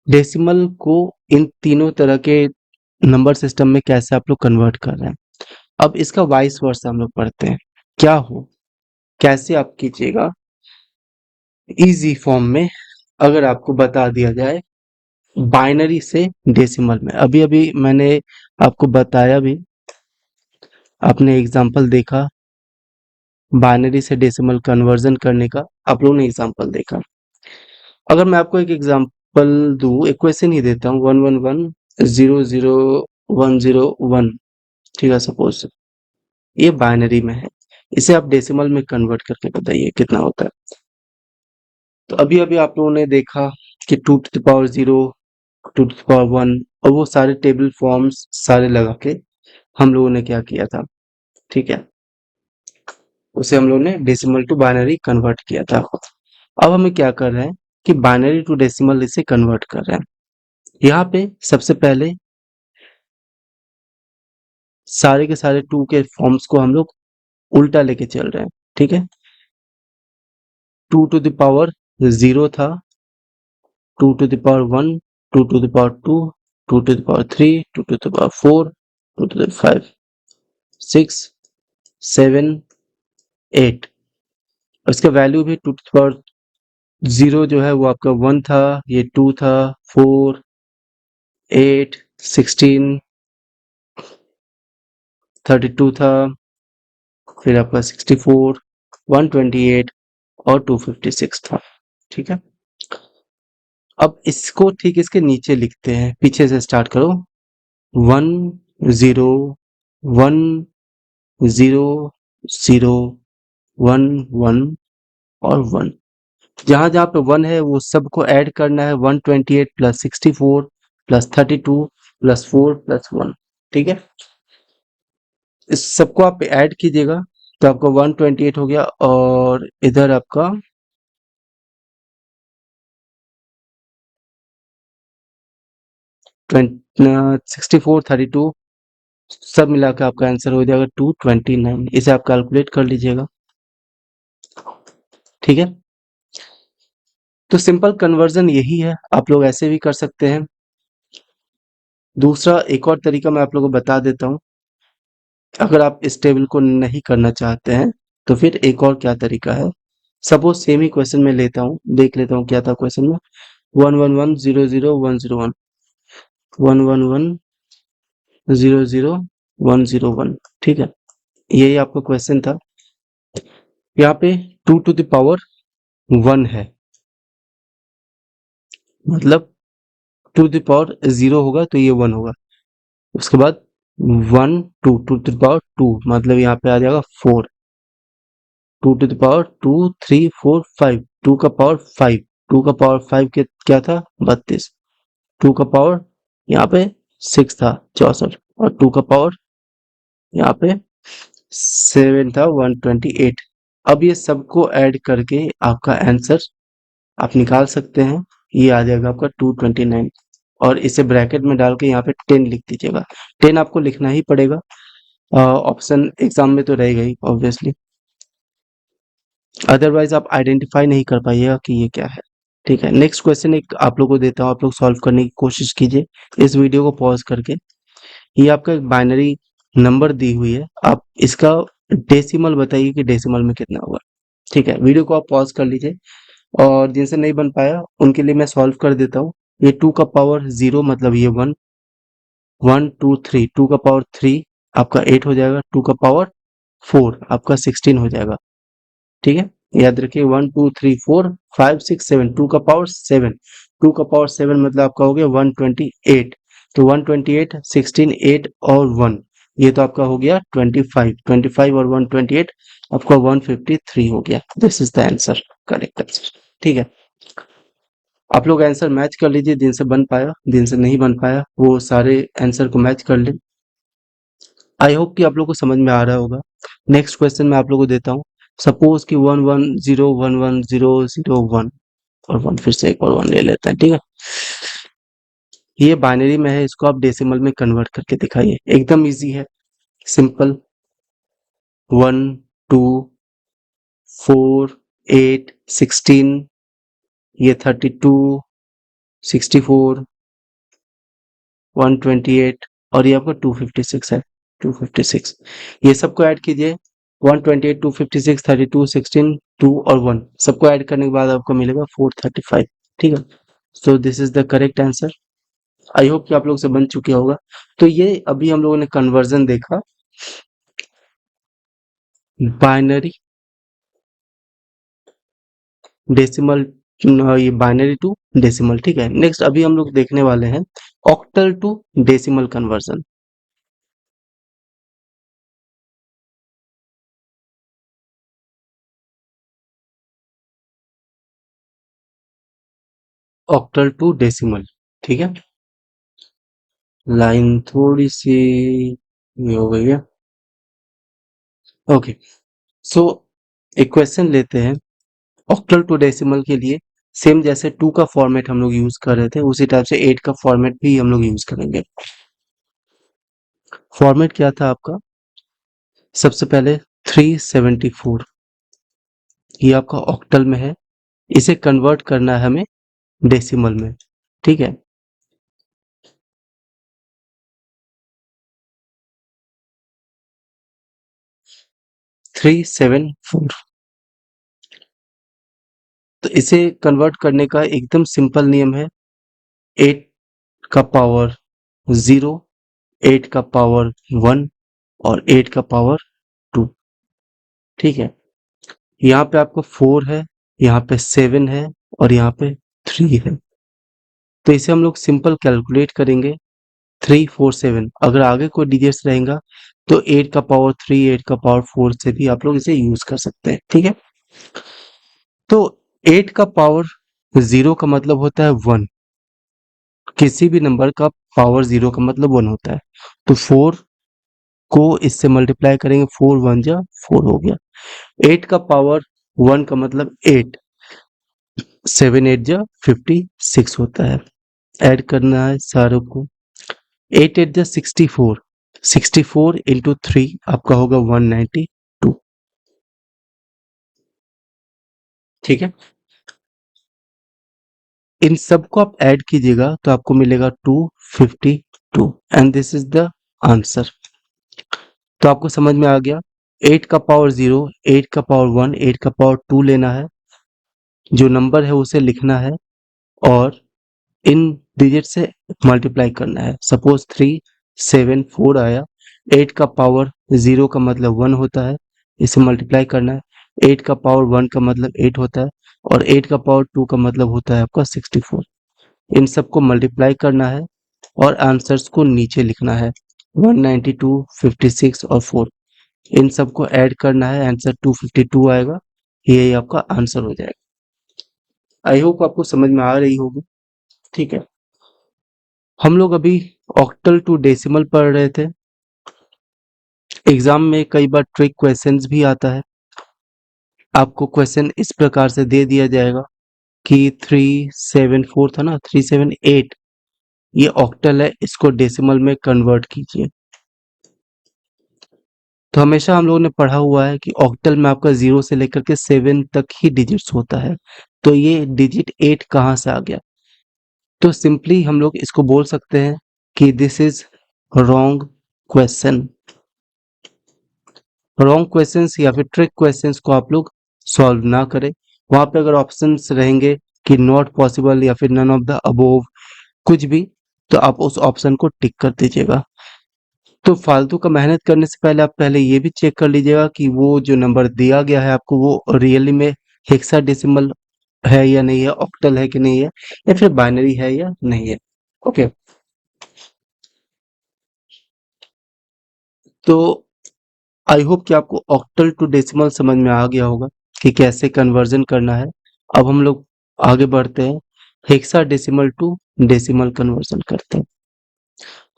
डेसिमल को इन तीनों तरह के नंबर सिस्टम में कैसे आप लोग कन्वर्ट कर रहे हैं। अब इसका वाइस वर्सा हम लोग पढ़ते हैं, क्या हो कैसे आप कीजिएगा इजी फॉर्म में। अगर आपको बता दिया जाए बाइनरी से डेसिमल में, अभी अभी मैंने आपको बताया भी, आपने एग्जांपल देखा बाइनरी से डेसिमल कन्वर्जन करने का, आप लोगों ने एग्जांपल देखा। अगर मैं आपको एक एग्जांपल दूं, एक क्वेश्चन ही देता हूँ, 111 00101, ठीक है, सपोज ये बाइनरी में है, इसे आप डेसिमल में कन्वर्ट करके बताइए कितना होता है। तो अभी अभी आप लोगों ने देखा कि 2⁻0 2⁻1 और वो सारे टेबल फॉर्म्स सारे लगा के हम लोगों ने क्या किया था, ठीक है, उसे हम लोगों ने डेसिमल टू बाइनरी कन्वर्ट किया था। अब हमें क्या कर रहे हैं कि बाइनरी टू डेसिमल इसे कन्वर्ट कर रहे हैं। यहाँ पे सबसे पहले सारे के सारे 2 के फॉर्म्स को हम लोग उल्टा लेके चल रहे हैं, ठीक है। 2⁻0 था, 2⁻1, 2⁻2, 2⁻3, 2⁻4, 2⁻5, 6 7 8, इसका वैल्यू भी 2⁻0 जो है वो आपका 1 था, ये 2 था, 4 8 16 32 था, फिर आपका 64 128 और 256 था, ठीक है। अब इसको ठीक इसके नीचे लिखते हैं, पीछे से स्टार्ट करो। 1 0 1 0 0 1 1 और 1, जहां जहां पे 1 है वो सबको ऐड करना है। 128 प्लस 64 प्लस 32 प्लस 4 प्लस 1, ठीक है। इस सबको आप ऐड कीजिएगा तो आपका 128 हो गया, और इधर आपका 64 32 सब मिला के आपका आंसर हो जाएगा 229। इसे आप कैलकुलेट कर लीजिएगा, ठीक है। तो सिंपल कन्वर्जन यही है, आप लोग ऐसे भी कर सकते हैं। दूसरा एक और तरीका मैं आप लोगों को बता देता हूँ, अगर आप इस टेबल को नहीं करना चाहते हैं तो फिर एक और क्या तरीका है। सपोज सेम ही क्वेश्चन में लेता हूँ, देख लेता हूँ क्या था क्वेश्चन में। 111 00101, 111000101, ठीक है, यही आपका क्वेश्चन था। यहाँ पे 2 to the power 1 है, मतलब 2 to the power 0 होगा तो ये 1 होगा, उसके बाद 1 2 2 to the power 2, मतलब यहाँ पे आ जाएगा 4, 2 to the power 2 3 4 5, 2 का पावर 5, 2 का पावर 5 के क्या था 32, 2 का पावर यहाँ पे 6 था 64, और 2 का पावर यहाँ पे 7 था 128। अब ये सबको ऐड करके आपका आंसर आप निकाल सकते हैं, ये आ जाएगा आपका 229, और इसे ब्रैकेट में डाल के यहाँ पे 10 लिख दीजिएगा। 10 आपको लिखना ही पड़ेगा, ऑप्शन एग्जाम में तो रहेगा ही ऑब्वियसली, अदरवाइज आप आइडेंटिफाई नहीं कर पाइएगा कि ये क्या है। ठीक है, नेक्स्ट क्वेश्चन एक आप लोग को देता हूँ, आप लोग सॉल्व करने की कोशिश कीजिए इस वीडियो को पॉज करके। ये आपका एक बाइनरी नंबर दी हुई है, आप इसका डेसिमल बताइए कि डेसिमल में कितना होगा। ठीक है, वीडियो को आप पॉज कर लीजिए, और जिनसे नहीं बन पाया उनके लिए मैं सॉल्व कर देता हूँ। ये 2 का पावर 0 मतलब ये 1 1 2 3, 2 का पावर 3 आपका 8 हो जाएगा, 2 का पावर 4 आपका 16 हो जाएगा। ठीक है, याद रखिए 1 2 3 4 5 6 7, 2 का पावर 7, 2 का पावर 7 मतलब आपका हो गया 128, तो 128 16 8 और 1, ये तो आपका हो गया 25, 25 और 128 आपका 153 हो गया। This is the answer, correct answer. ठीक है, आप लोग आंसर मैच कर लीजिए, जिन से बन पाया, जिन से नहीं बन पाया वो सारे आंसर को मैच कर ले। आई होप कि आप लोग को समझ में आ रहा होगा। नेक्स्ट क्वेश्चन मैं आप लोग को देता हूँ। सपोज कि 110110001 और 1, फिर से एक और 1 ले लेते हैं। ठीक है, ये बाइनरी में है, इसको आप डेसिमल में कन्वर्ट करके दिखाइए, एकदम इजी है, सिंपल। 1 2 4 8 16, ये 32 64 128, और ये आपका 256 है, 256, ये सबको ऐड कीजिए। 128 256 32 16 2 और 1 सबको ऐड करने के बाद आपको मिलेगा 435। ठीक है, so this is the correct answer. I hope कि आप लोग से बन चुका होगा। तो ये अभी हम लोगों ने कन्वर्जन देखा बाइनरी डेसिमल, ये बाइनरी टू डेसिमल। ठीक है, नेक्स्ट अभी हम लोग देखने वाले हैं octal to decimal conversion. Octal to decimal, ठीक है, लाइन थोड़ी सी ये हो गई है। ओके, सो एक क्वेश्चन लेते हैं ऑक्टल टू डेसिमल के लिए। सेम जैसे 2 का फॉर्मेट हम लोग यूज कर रहे थे, उसी टाइप से 8 का फॉर्मेट भी हम लोग यूज करेंगे। फॉर्मेट क्या था आपका, सबसे पहले 374, ये आपका ऑक्टल में है, इसे कन्वर्ट करना है हमें डेसिमल में। ठीक है, 374, तो इसे कन्वर्ट करने का एकदम सिंपल नियम है, 8 का पावर 0, 8 का पावर 1 और 8 का पावर 2। ठीक है, यहाँ पे आपको 4 है, यहाँ पे 7 है, और यहाँ पे 3 है, तो इसे हम लोग सिंपल कैलकुलेट करेंगे। 347, अगर आगे कोई डिजिट्स रहेगा तो 8 का पावर 3 8 का पावर 4 से भी आप लोग इसे यूज कर सकते हैं। ठीक है, तो 8 का पावर 0 का मतलब होता है 1, किसी भी नंबर का पावर 0 का मतलब 1 होता है, तो 4 को इससे मल्टीप्लाई करेंगे, 4 1 जा 4 हो गया। 8 का पावर 1 का मतलब 8, 7 8 जा 56 होता है, ऐड करना है सारों को। 8 8 जा 64, 64 इंटू 3 आपका होगा 192। ठीक है, इन सबको आप ऐड कीजिएगा तो आपको मिलेगा 252, and this is the answer. तो आपको समझ में आ गया, 8 का पावर 0, 8 का पावर 1, 8 का पावर 2 लेना है, जो नंबर है उसे लिखना है, और इन डिजिट से मल्टीप्लाई करना है। सपोज 374 आया, 8 का पावर 0 का मतलब 1 होता है, इसे मल्टीप्लाई करना है। 8 का पावर 1 का मतलब 8 होता है, और 8 का पावर 2 का मतलब होता है आपका 64। इन सबको मल्टीप्लाई करना है और आंसर्स को नीचे लिखना है, 192, 56 और 4। इन सबको ऐड करना है, आंसर 252 आएगा। यही आपका आंसर हो जाएगा। आई होप आपको समझ में आ रही होगी। ठीक है, हम लोग अभी ऑक्टल टू डेसिमल पढ़ रहे थे। एग्जाम में कई बार ट्रिक क्वेश्चंस भी आता है। आपको क्वेश्चन इस प्रकार से दे दिया जाएगा कि 374 था ना, 378 ये ऑक्टल है, इसको डेसिमल में कन्वर्ट कीजिए। तो हमेशा हम लोगों ने पढ़ा हुआ है कि ऑक्टल में आपका 0 से लेकर के 7 तक ही डिजिट्स होता है, तो ये डिजिट 8 कहाँ से आ गया? तो सिंपली हम लोग इसको बोल सकते हैं कि this is wrong question. Wrong questions या फिर ट्रिक क्वेश्चंस को आप लोग सॉल्व ना करें। वहां पे अगर ऑप्शंस रहेंगे कि नॉट पॉसिबल या फिर नन ऑफ द अबोव कुछ भी, तो आप उस ऑप्शन को टिक कर दीजिएगा। तो फालतू का मेहनत करने से पहले आप पहले ये भी चेक कर लीजिएगा कि वो जो नंबर दिया गया है आपको वो रियली में हेक्साडेसिमल है या नहीं है, ऑक्टल है कि नहीं है, या फिर बाइनरी है या नहीं है। ओके, तो आई होप कि आपको ऑक्टल टू डेसिमल समझ में आ गया होगा कि कैसे कन्वर्जन करना है। अब हम लोग आगे बढ़ते हैं, हेक्साडेसिमल टू डेसिमल कन्वर्जन करते हैं।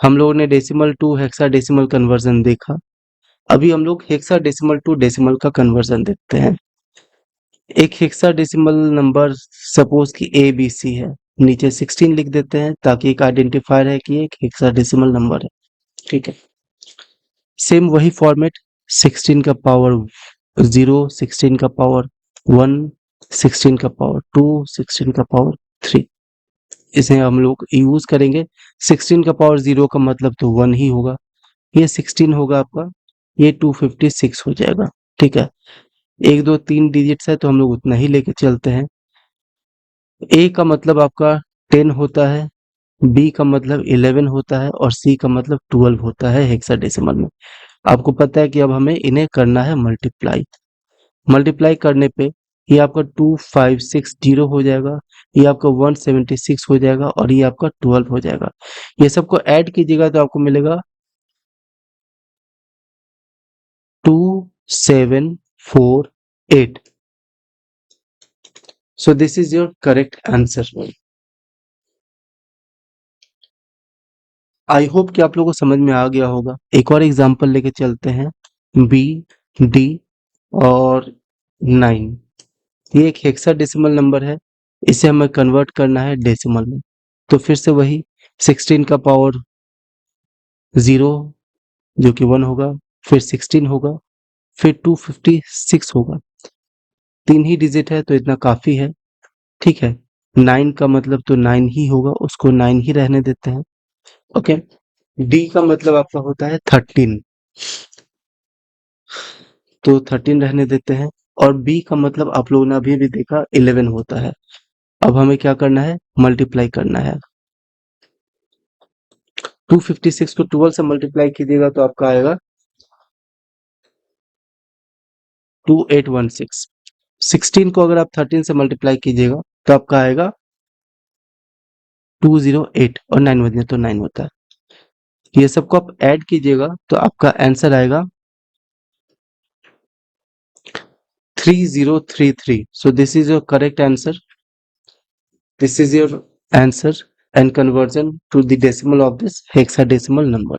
हम लोगों ने डेसिमल टू हेक्साडेसिमल कन्वर्जन देखा, अभी हम लोग हेक्साडेसिमल टू डेसिमल का कन्वर्जन देखते हैं। एक हेक्साडेसिमल नंबर सपोज कि ए बी सी है, नीचे 16 लिख देते हैं ताकि एक आइडेंटिफायर है कि एक हेक्साडेसिमल नंबर है। ठीक है, सेम वही फॉर्मेट, 16 का पावर 0, 16 का पावर 1, 16 का पावर 2, 16 का पावर 3, इसे हम लोग यूज करेंगे। 16 का पावर 0 का मतलब तो 1 ही होगा, ये 16 होगा आपका, ये 256 हो जाएगा। ठीक है, 1 2 3 डिजिट्स है तो हम लोग उतना ही लेके चलते हैं। ए का मतलब आपका 10 होता है, बी का मतलब 11 होता है और सी का मतलब 12 होता है हेक्साडेसिमल में। आपको पता है कि अब हमें इन्हें करना है मल्टीप्लाई। मल्टीप्लाई करने पे ये आपका 2560 हो जाएगा, ये आपका 176 हो जाएगा और ये आपका 12 हो जाएगा। ये सबको ऐड कीजिएगा तो आपको मिलेगा 2748। So this is your correct answer. I hope कि आप लोगों को समझ में आ गया होगा। एक और एग्जांपल लेके चलते हैं, बी डी और 9। ये एक हेक्साडेसिमल नंबर है, इसे हमें कन्वर्ट करना है डेसिमल में। तो फिर से वही 16 का पावर 0 जो कि 1 होगा, फिर 16 होगा, फिर 256 होगा। 3 ही डिजिट है तो इतना काफी है। ठीक है, 9 का मतलब तो 9 ही होगा, उसको 9 ही रहने देते हैं। ओके, डी का मतलब आपका होता है 13, तो 13 रहने देते हैं। और बी का मतलब आप लोगों ने अभी भी देखा 11 होता है। अब हमें क्या करना है, मल्टीप्लाई करना है। 256 को 12 से मल्टीप्लाई कीजिएगा तो आपका आएगा 2816। 16 को अगर आप 13 से मल्टीप्लाई कीजिएगा तो आपका आएगा 208, और 9 बजने तो 9 होता है। ये सबको आप ऐड कीजिएगा तो आपका आंसर आएगा 3033। So this is your correct answer. This is your answer and conversion to the decimal of this hexadecimal number.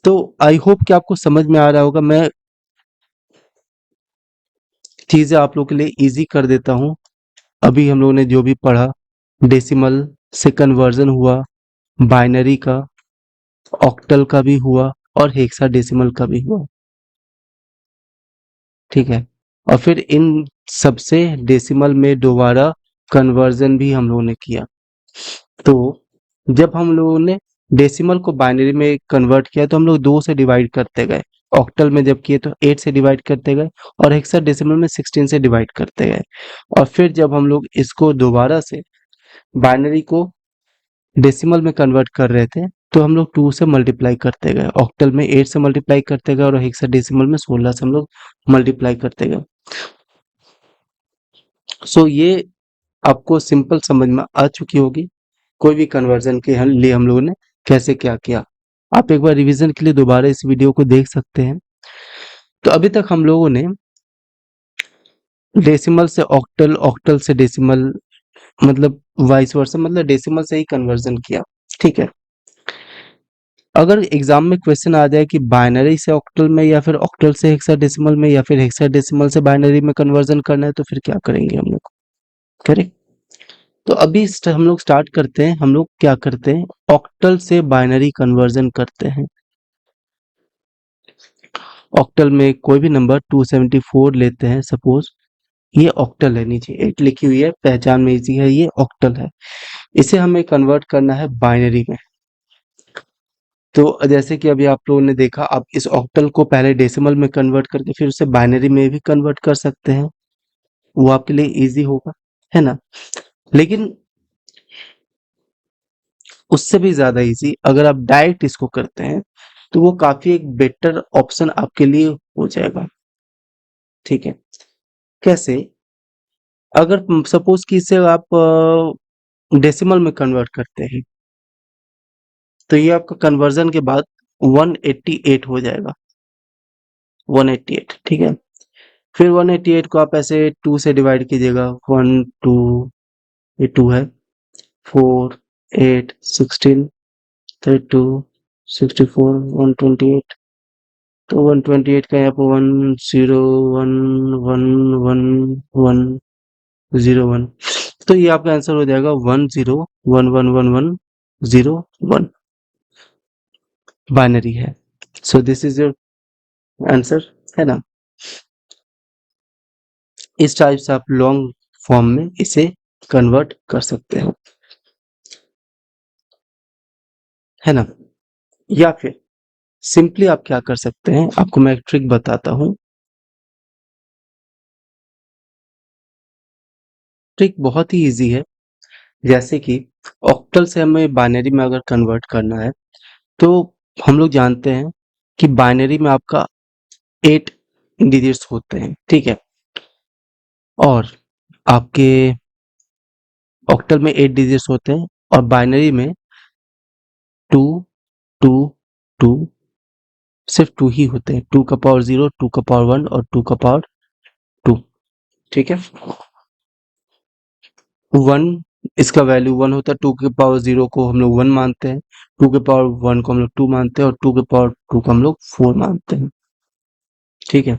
तो आई होप कि आपको समझ में आ रहा होगा। मैं चीजें आप लोगों के लिए इजी कर देता हूँ। अभी हम लोगों ने जो भी पढ़ा, डेसिमल से कन्वर्जन हुआ, बाइनरी का, ऑक्टल का भी हुआ और हेक्साडेसिमल का भी हुआ। ठीक है, और फिर इन सबसे डेसिमल में दोबारा कन्वर्जन भी हम लोगों ने किया। तो जब हम लोगों ने डेसिमल को बाइनरी में कन्वर्ट किया तो हम लोग 2 से डिवाइड करते गए। ऑक्टल में जब किए तो 8 से डिवाइड करते गए, और हेक्साडेसिमल में 16 से डिवाइड करते गए। और फिर जब हम लोग इसको दोबारा से बाइनरी को डेसिमल में कन्वर्ट कर रहे थे, तो हम लोग 2 से मल्टीप्लाई करते गए, ऑक्टल में 8 से मल्टीप्लाई करते गए और हेक्साडेसिमल में 16 से हम लोग मल्टीप्लाई करते गए। सो ये आपको सिंपल समझ में आ चुकी होगी, कोई भी कन्वर्जन के लिए हम लोगों ने कैसे क्या किया। आप एक बार रिवीजन के लिए दोबारा इस वीडियो को देख सकते हैं। तो अभी तक हम लोगों ने डेसिमल से ऑक्टल, ऑक्टल से डेसिमल, मतलब वाइस वर्सा, मतलब डेसिमल से ही कन्वर्जन किया, ठीक है। अगर एग्जाम में क्वेश्चन आ जाए कि बाइनरी से ऑक्टल में या फिर ऑक्टल से हेक्साडेसिमल में या फिर हेक्साडेसिमल से बाइनरी में कन्वर्जन करना है, तो फिर क्या करेंगे हम लोग, करेक्ट। तो अभी हम लोग स्टार्ट करते हैं, हम लोग क्या करते हैं, ऑक्टल से बाइनरी कन्वर्जन करते हैं। ऑक्टल में कोई भी नंबर 274 लेते हैं, सपोज ये ऑक्टल है, नीचे 8 लिखी हुई है, पहचान में इजी है, ये ऑक्टल है। इसे हमें कन्वर्ट करना है बाइनरी में। तो जैसे कि अभी आप लोगों ने देखा, आप इस ऑक्टल को पहले डेसिमल में कन्वर्ट करके फिर उसे बाइनरी में भी कन्वर्ट कर सकते हैं, वो आपके लिए इजी होगा, है ना। लेकिन उससे भी ज्यादा इजी अगर आप डायरेक्ट इसको करते हैं, तो वो काफी एक बेटर ऑप्शन आपके लिए हो जाएगा, ठीक है। कैसे, अगर सपोज कि इसे आप डेसिमल में कन्वर्ट करते हैं, तो ये आपका कन्वर्जन के बाद 188 हो जाएगा, 188, ठीक है। फिर 188 को आप ऐसे 2 से डिवाइड कीजिएगा, 1 2, ये 2 है, 4 8 16 32 64 128, तो 128 का यहाँ पर 1 0 1 1 1 1 0 1, तो ये आपका आंसर हो जाएगा 1 0 1 1 1 1 0 1, बाइनरी है। So this is your answer, है ना। इस टाइप से आप लॉन्ग फॉर्म में इसे कन्वर्ट कर सकते हो, है ना। या फिर सिंपली आप क्या कर सकते हैं, आपको मैं एक ट्रिक बताता हूं। ट्रिक बहुत ही इजी है। जैसे कि ऑक्टल से हमें बाइनरी में अगर कन्वर्ट करना है, तो हम लोग जानते हैं कि बाइनरी में आपका 8 डिजिट्स होते हैं, ठीक है, और आपके ऑक्टल में 8 डिजिट्स होते हैं, और बाइनरी में 2 2 2 सिर्फ 2 ही होते हैं, 2 का पावर 0, 2 का पावर 1 और 2 का पावर 2, ठीक है। 1 इसका वैल्यू 1 होता है, 2 के पावर 0 को हम लोग 1 मानते हैं, 2 के पावर 1 को हम लोग 2 मानते हैं और 2 के पावर 2 को हम लोग 4 मानते हैं, ठीक है।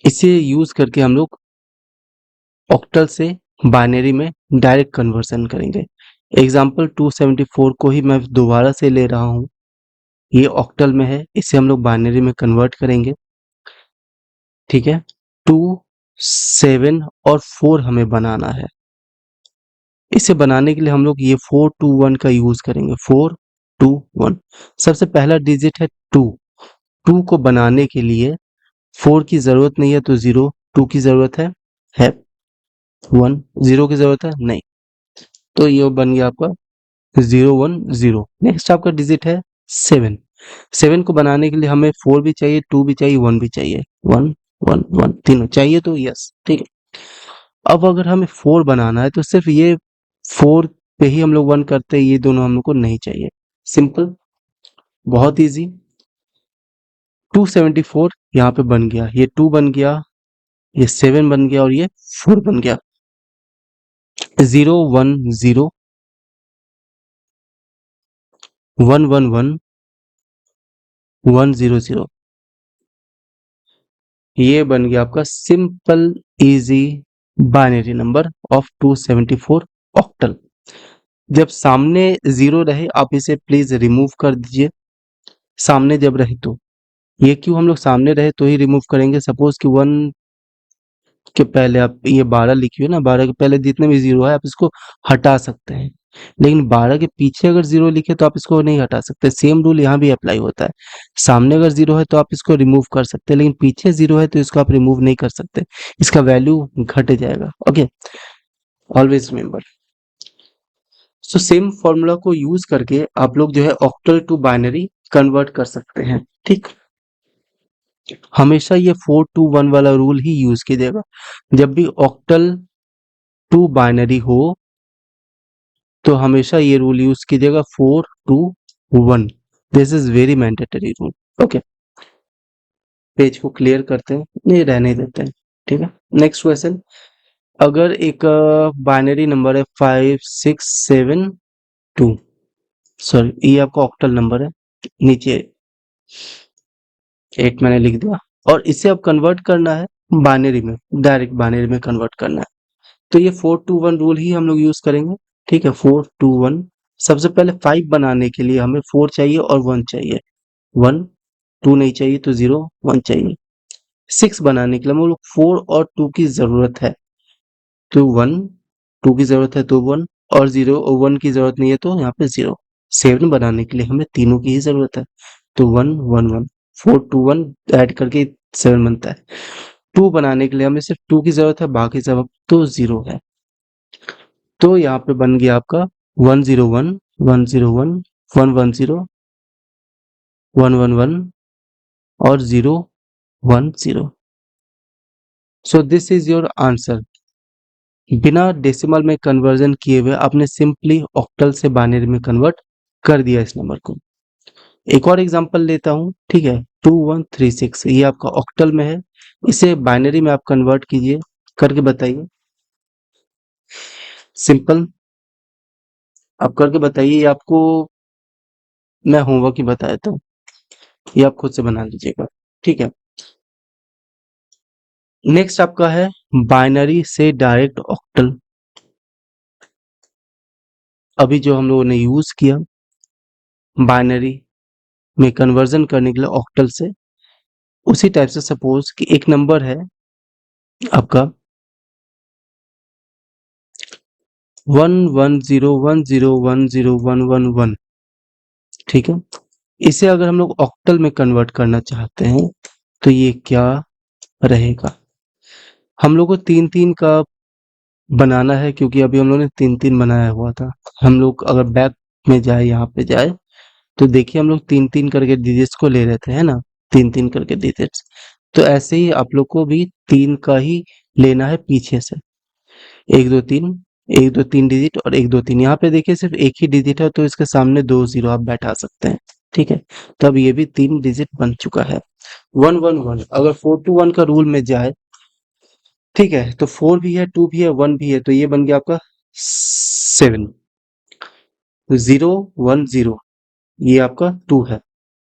इसे यूज करके हम लोग ऑक्टल से बाइनरी में डायरेक्ट कन्वर्सन करेंगे। एग्जाम्पल 274 को ही मैं दोबारा से ले रहा हूं, ये ऑक्टल में है, इसे हम लोग बाइनरी में कन्वर्ट करेंगे, ठीक है। 2 7 और 4 हमें बनाना है। इसे बनाने के लिए हम लोग ये 4 2 1 का यूज करेंगे, 4 2 1। सबसे पहला डिजिट है 2, 2 को बनाने के लिए 4 की जरूरत नहीं है, तो 0, 2 की जरूरत है 1, 0 की जरूरत है नहीं, तो ये बन गया आपका 0 1 0। नेक्स्ट आपका डिजिट है 7, 7 को बनाने के लिए हमें 4 भी चाहिए, 2 भी चाहिए, 1 भी चाहिए, 1 1 1 तीनों चाहिए, तो यस, ठीक है। अब अगर हमें 4 बनाना है, तो सिर्फ ये 4 पे ही हम लोग 1 करते हैं, ये दोनों हम लोग को नहीं चाहिए। सिंपल, बहुत इजी। 274 यहाँ पे बन गया, ये 2 बन गया, ये 7 बन गया और ये 4 बन गया। 0 1 0 1 1 1 1 0 0, ये बन गया आपका simple easy binary number of 274 octal. जब सामने 0 रहे, आप इसे प्लीज रिमूव कर दीजिए, सामने जब रहे तो। ये क्यों हम लोग सामने रहे तो ही रिमूव करेंगे, सपोज कि 1 के पहले आप ये 12 लिखी हो ना, 12 के पहले जितने भी 0 है आप इसको हटा सकते हैं, लेकिन 12 के पीछे अगर 0 लिखे तो आप इसको नहीं हटा सकते। सेम रूल यहाँ भी अप्लाई होता है। सामने अगर 0 है तो आप इसको रिमूव कर सकते हैं, लेकिन पीछे 0 है तो इसको आप रिमूव नहीं कर सकते, इसका वैल्यू घट जाएगा। Okay, always remember. So same formula को यूज करके आप लोग जो है ऑक्टल टू बाइनरी कन्वर्ट कर सकते हैं। ठीक, हमेशा ये 4 to 1 वाला रूल ही यूज कीजिएगा। जब भी ऑक्टल टू बाइनरी हो तो हमेशा ये रूल यूज कीजिएगा 4 to 1। This is very mandatory rule. Okay, page को क्लियर करते हैं, नहीं रहने देते हैं। ठीक है, नेक्स्ट क्वेश्चन। अगर एक बाइनरी नंबर है 5672, सॉरी ये आपका ऑक्टल नंबर है, नीचे 8 मैंने लिख दिया, और इसे अब कन्वर्ट करना है बाइनरी में, डायरेक्ट बाइनरी में कन्वर्ट करना है, तो ये 4 to 1 रूल ही हम लोग यूज करेंगे। ठीक है, 4 to 1। सबसे पहले 5 बनाने के लिए हमें 4 चाहिए और 1 चाहिए। 1, 2 नहीं चाहिए तो 0, 1 चाहिए। 6 बनाने के लिए हम लोग 4 और 2 की जरूरत है, तो 1, 2 की जरूरत है तो 1, और 0 और 1 की जरूरत नहीं है तो यहाँ पे 0। 7 बनाने के लिए हमें तीनों की ही जरूरत है, तो 1, 1, 1। 4 to 1 ऐड करके 7 बनता है। 2 बनाने के लिए हमें सिर्फ 2 की जरूरत है, बाकी सब तो 0 है। तो यहाँ पे बन गया आपका 101, 101, 110, 111 और 010। सो दिस इज योर आंसर। बिना डेसिमल में कन्वर्जन किए हुए आपने सिंपली ऑक्टल से बाइनरी में कन्वर्ट कर दिया इस नंबर को। एक और एग्जांपल लेता हूं, ठीक है। 2136 ये आपका ऑक्टल में है, इसे बाइनरी में आप कन्वर्ट कीजिए, करके बताइए। सिंपल, आप करके बताइए। ये आपको मैं होमवर्क ही बता देता हूँ, ये आप खुद से बना लीजिएगा। ठीक है, नेक्स्ट आपका है बाइनरी से डायरेक्ट ऑक्टल। अभी जो हम लोगों ने यूज किया बाइनरी में कन्वर्जन करने के लिए ऑक्टल से, उसी टाइप से सपोज कि एक नंबर है आपका 110101111, ठीक है। इसे अगर हम लोग ऑक्टल में कन्वर्ट करना चाहते हैं तो ये क्या रहेगा। हम लोग को 3-3 का बनाना है, क्योंकि अभी हम लोग ने 3-3 बनाया हुआ था। हम लोग अगर बैक में जाए, यहाँ पे जाए, तो देखिए हम लोग 3-3 करके डिजिट्स को ले रहे थे, है ना, 3-3 करके डिजिट्स। तो ऐसे ही आप लोग को भी 3 का ही लेना है पीछे से, 1 2 3, 1 2 3 डिजिट और 1 2 3। यहाँ पे देखिए सिर्फ एक ही डिजिट है, तो इसके सामने 2 0 आप बैठा सकते हैं। ठीक है, तो अब ये भी 3 डिजिट बन चुका है। 111 अगर 4 to 1 का रूल में जाए, ठीक है, तो 4 भी है, 2 भी है, 1 भी है, तो ये बन गया आपका 7। 0 1 0 ये आपका 2 है,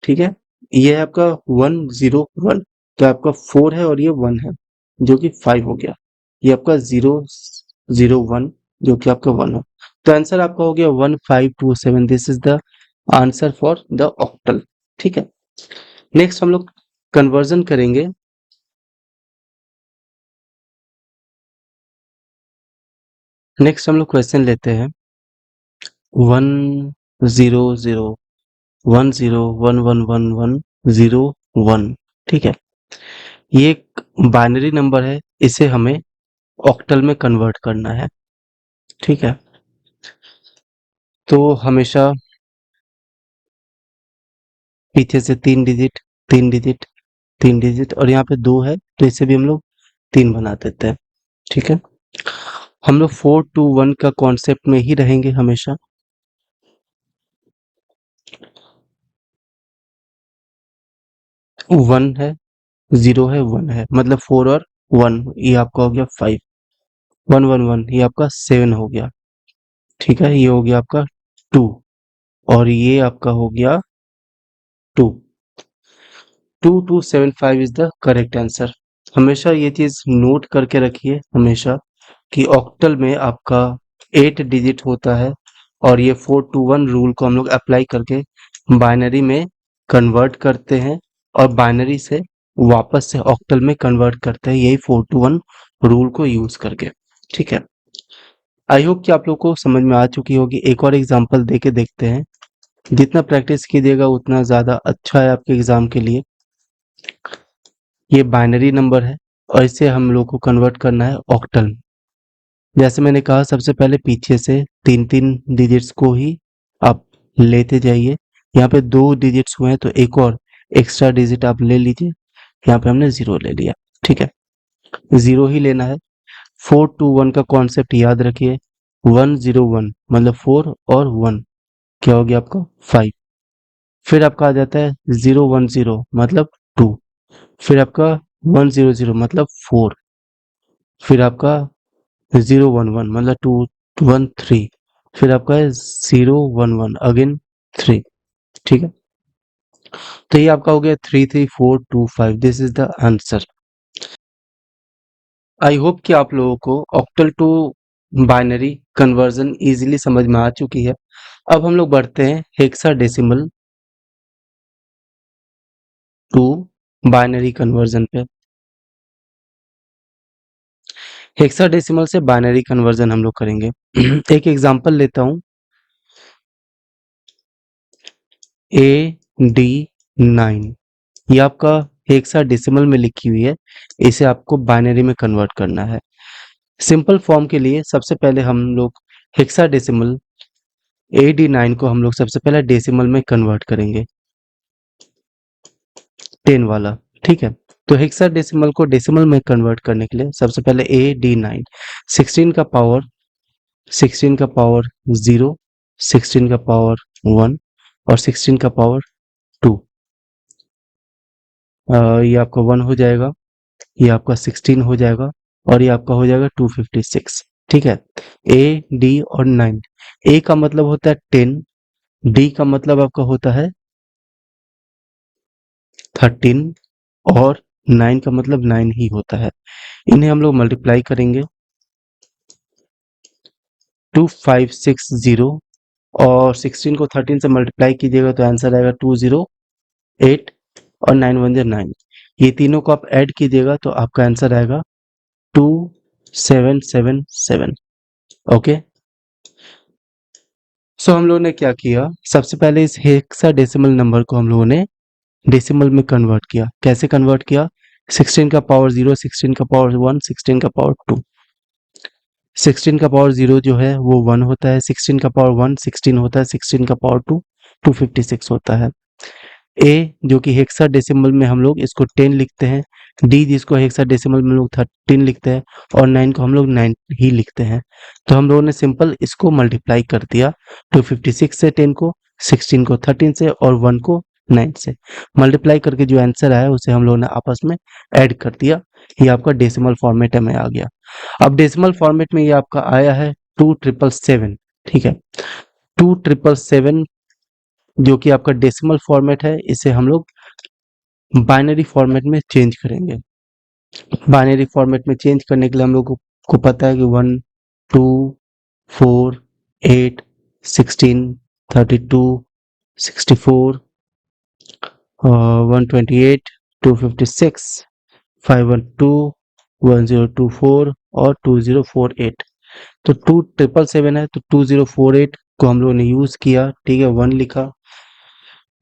ठीक है। ये है आपका 1 0 1, तो आपका 4 है और ये 1 है, जो कि 5 हो गया। ये आपका 0 0 1, जो कि आपका 1 हो। तो आंसर आपका हो गया 1527। This is the answer for the octal. ठीक है, नेक्स्ट हम लोग कन्वर्जन करेंगे। नेक्स्ट हम लोग क्वेश्चन लेते हैं 100 10111101, ठीक है। ये एक बाइनरी नंबर है, इसे हमें ऑक्टल में कन्वर्ट करना है। ठीक है, तो हमेशा पीछे से 3 डिजिट, 3 डिजिट, 3 डिजिट, और यहाँ पे 2 है तो इसे भी हम लोग 3 बना देते हैं। ठीक है, हम लोग 4 to 1 का कॉन्सेप्ट में ही रहेंगे हमेशा। 1 है, 0 है, 1 है, मतलब 4 और 1, ये आपका हो गया 5। 1 1 1 ये आपका 7 हो गया। ठीक है, ये हो गया आपका 2, और ये आपका हो गया 2। 2275 इज द करेक्ट आंसर। हमेशा ये चीज नोट करके रखिए हमेशा, कि ऑक्टल में आपका 8 डिजिट होता है, और ये 4 to 1 रूल को हम लोग अप्लाई करके बाइनरी में कन्वर्ट करते हैं, और बाइनरी से वापस से ऑक्टल में कन्वर्ट करते हैं, यही 4 to 1 रूल को यूज करके। ठीक है, आई होप कि आप लोग को समझ में आ चुकी होगी। एक और एग्जांपल दे के देखते हैं। जितना प्रैक्टिस कीजिएगा उतना ज़्यादा अच्छा है आपके एग्जाम के लिए। ये बाइनरी नंबर है और इसे हम लोग को कन्वर्ट करना है ऑक्टल में। जैसे मैंने कहा, सबसे पहले पीछे से 3-3 डिजिट्स को ही आप लेते जाइए। यहाँ पे 2 डिजिट्स हुए हैं तो एक और एक्स्ट्रा डिजिट आप ले लीजिए। यहाँ पे हमने 0 ले लिया, ठीक है। 0 ही लेना है। 4-2-1 का कॉन्सेप्ट याद रखिए। 1-0-1 मतलब 4 और 1 क्या हो गया आपका 5। फिर आपका आ जाता है 0-1-0 मतलब 2। फिर आपका 1-0-0 मतलब 4। फिर आपका 0-1-1 मतलब 2-1-3। फिर आपका है 0-1-1 अगेन 3, ठीक है। तो ये आपका हो गया 3-3-4-2-5। This is the answer. I hope कि आप लोगों को octal to binary conversion easily समझ में आ चुकी है। अब हम लोग बढ़ते हैं हेक्साडेसिमल टू बाइनरी कन्वर्जन पे। हेक्साडेसिमल से बाइनरी कन्वर्जन हम लोग करेंगे। एक एग्जांपल लेता हूँ। AD9 ये आपका हेक्साडेसिमल में लिखी हुई है। इसे आपको बाइनरी में कन्वर्ट करना है। सिंपल फॉर्म के लिए सबसे पहले हम लोग हेक्साडेसिमल AD9 को हम लोग सबसे पहले डेसिमल में कन्वर्ट करेंगे, 10 वाला, ठीक है। तो हेक्साडेसिमल को डेसिमल में कन्वर्ट करने के लिए सबसे पहले AD9 16 का पावर 0, 16 का पावर 1 और 16 का पावर 2। ये आपका 1 हो जाएगा, ये आपका 16 हो जाएगा और ये आपका हो जाएगा 256, ठीक है। A D और 9। A का मतलब होता है 10, D का मतलब आपका होता है 13 और 9 का मतलब 9 ही होता है। इन्हें हम लोग मल्टीप्लाई करेंगे 2560 और 16 को 13 से मल्टीप्लाई कीजिएगा तो आंसर आएगा 208 और 9 1 9। ये तीनों को आप ऐड कीजिएगा तो आपका आंसर आएगा 2777। ओके। सो हम लोगों ने क्या किया, सबसे पहले इस हेक्साडेसिमल नंबर को हम लोगों ने डेसिमल में कन्वर्ट किया। कैसे कन्वर्ट किया? 16 का पावर 0, 16 का पावर 1, 16 का पावर 2। 16 का पावर 0 जो है वो 1 होता है, 16 का पावर 1 16 होता है, 16 का पावर 2 256 होता है। ए जो कि हेक्साडेसिमल में हम लोग इसको 10 लिखते हैं, डी जिसको हेक्साडेसिमल में हम लोग 13 लिखते हैं और 9 को हम लोग 9 ही लिखते हैं। तो हम लोगों ने सिंपल इसको मल्टीप्लाई कर दिया 256 से 10 को, 16 को 13 से और 1 को 9 से मल्टीप्लाई करके जो आंसर आया उसे हम लोगों ने आपस में ऐड कर दिया। ये आपका डेसिमल फॉर्मेट में आ गया। अब डेसिमल फॉर्मेट में ये आपका आया है 2777, ठीक है। 2777 जो कि आपका डेसिमल फॉर्मेट है, इसे हम लोग बाइनरी फॉर्मेट में चेंज करेंगे। बाइनरी फॉर्मेट में चेंज करने के लिए हम लोग को पता है कि 1 2 4 8 16 32 64 128 256 512 1024 और 2048। तो 2777 है तो 2048 को हम लोगों ने यूज किया, ठीक है, 1 लिखा।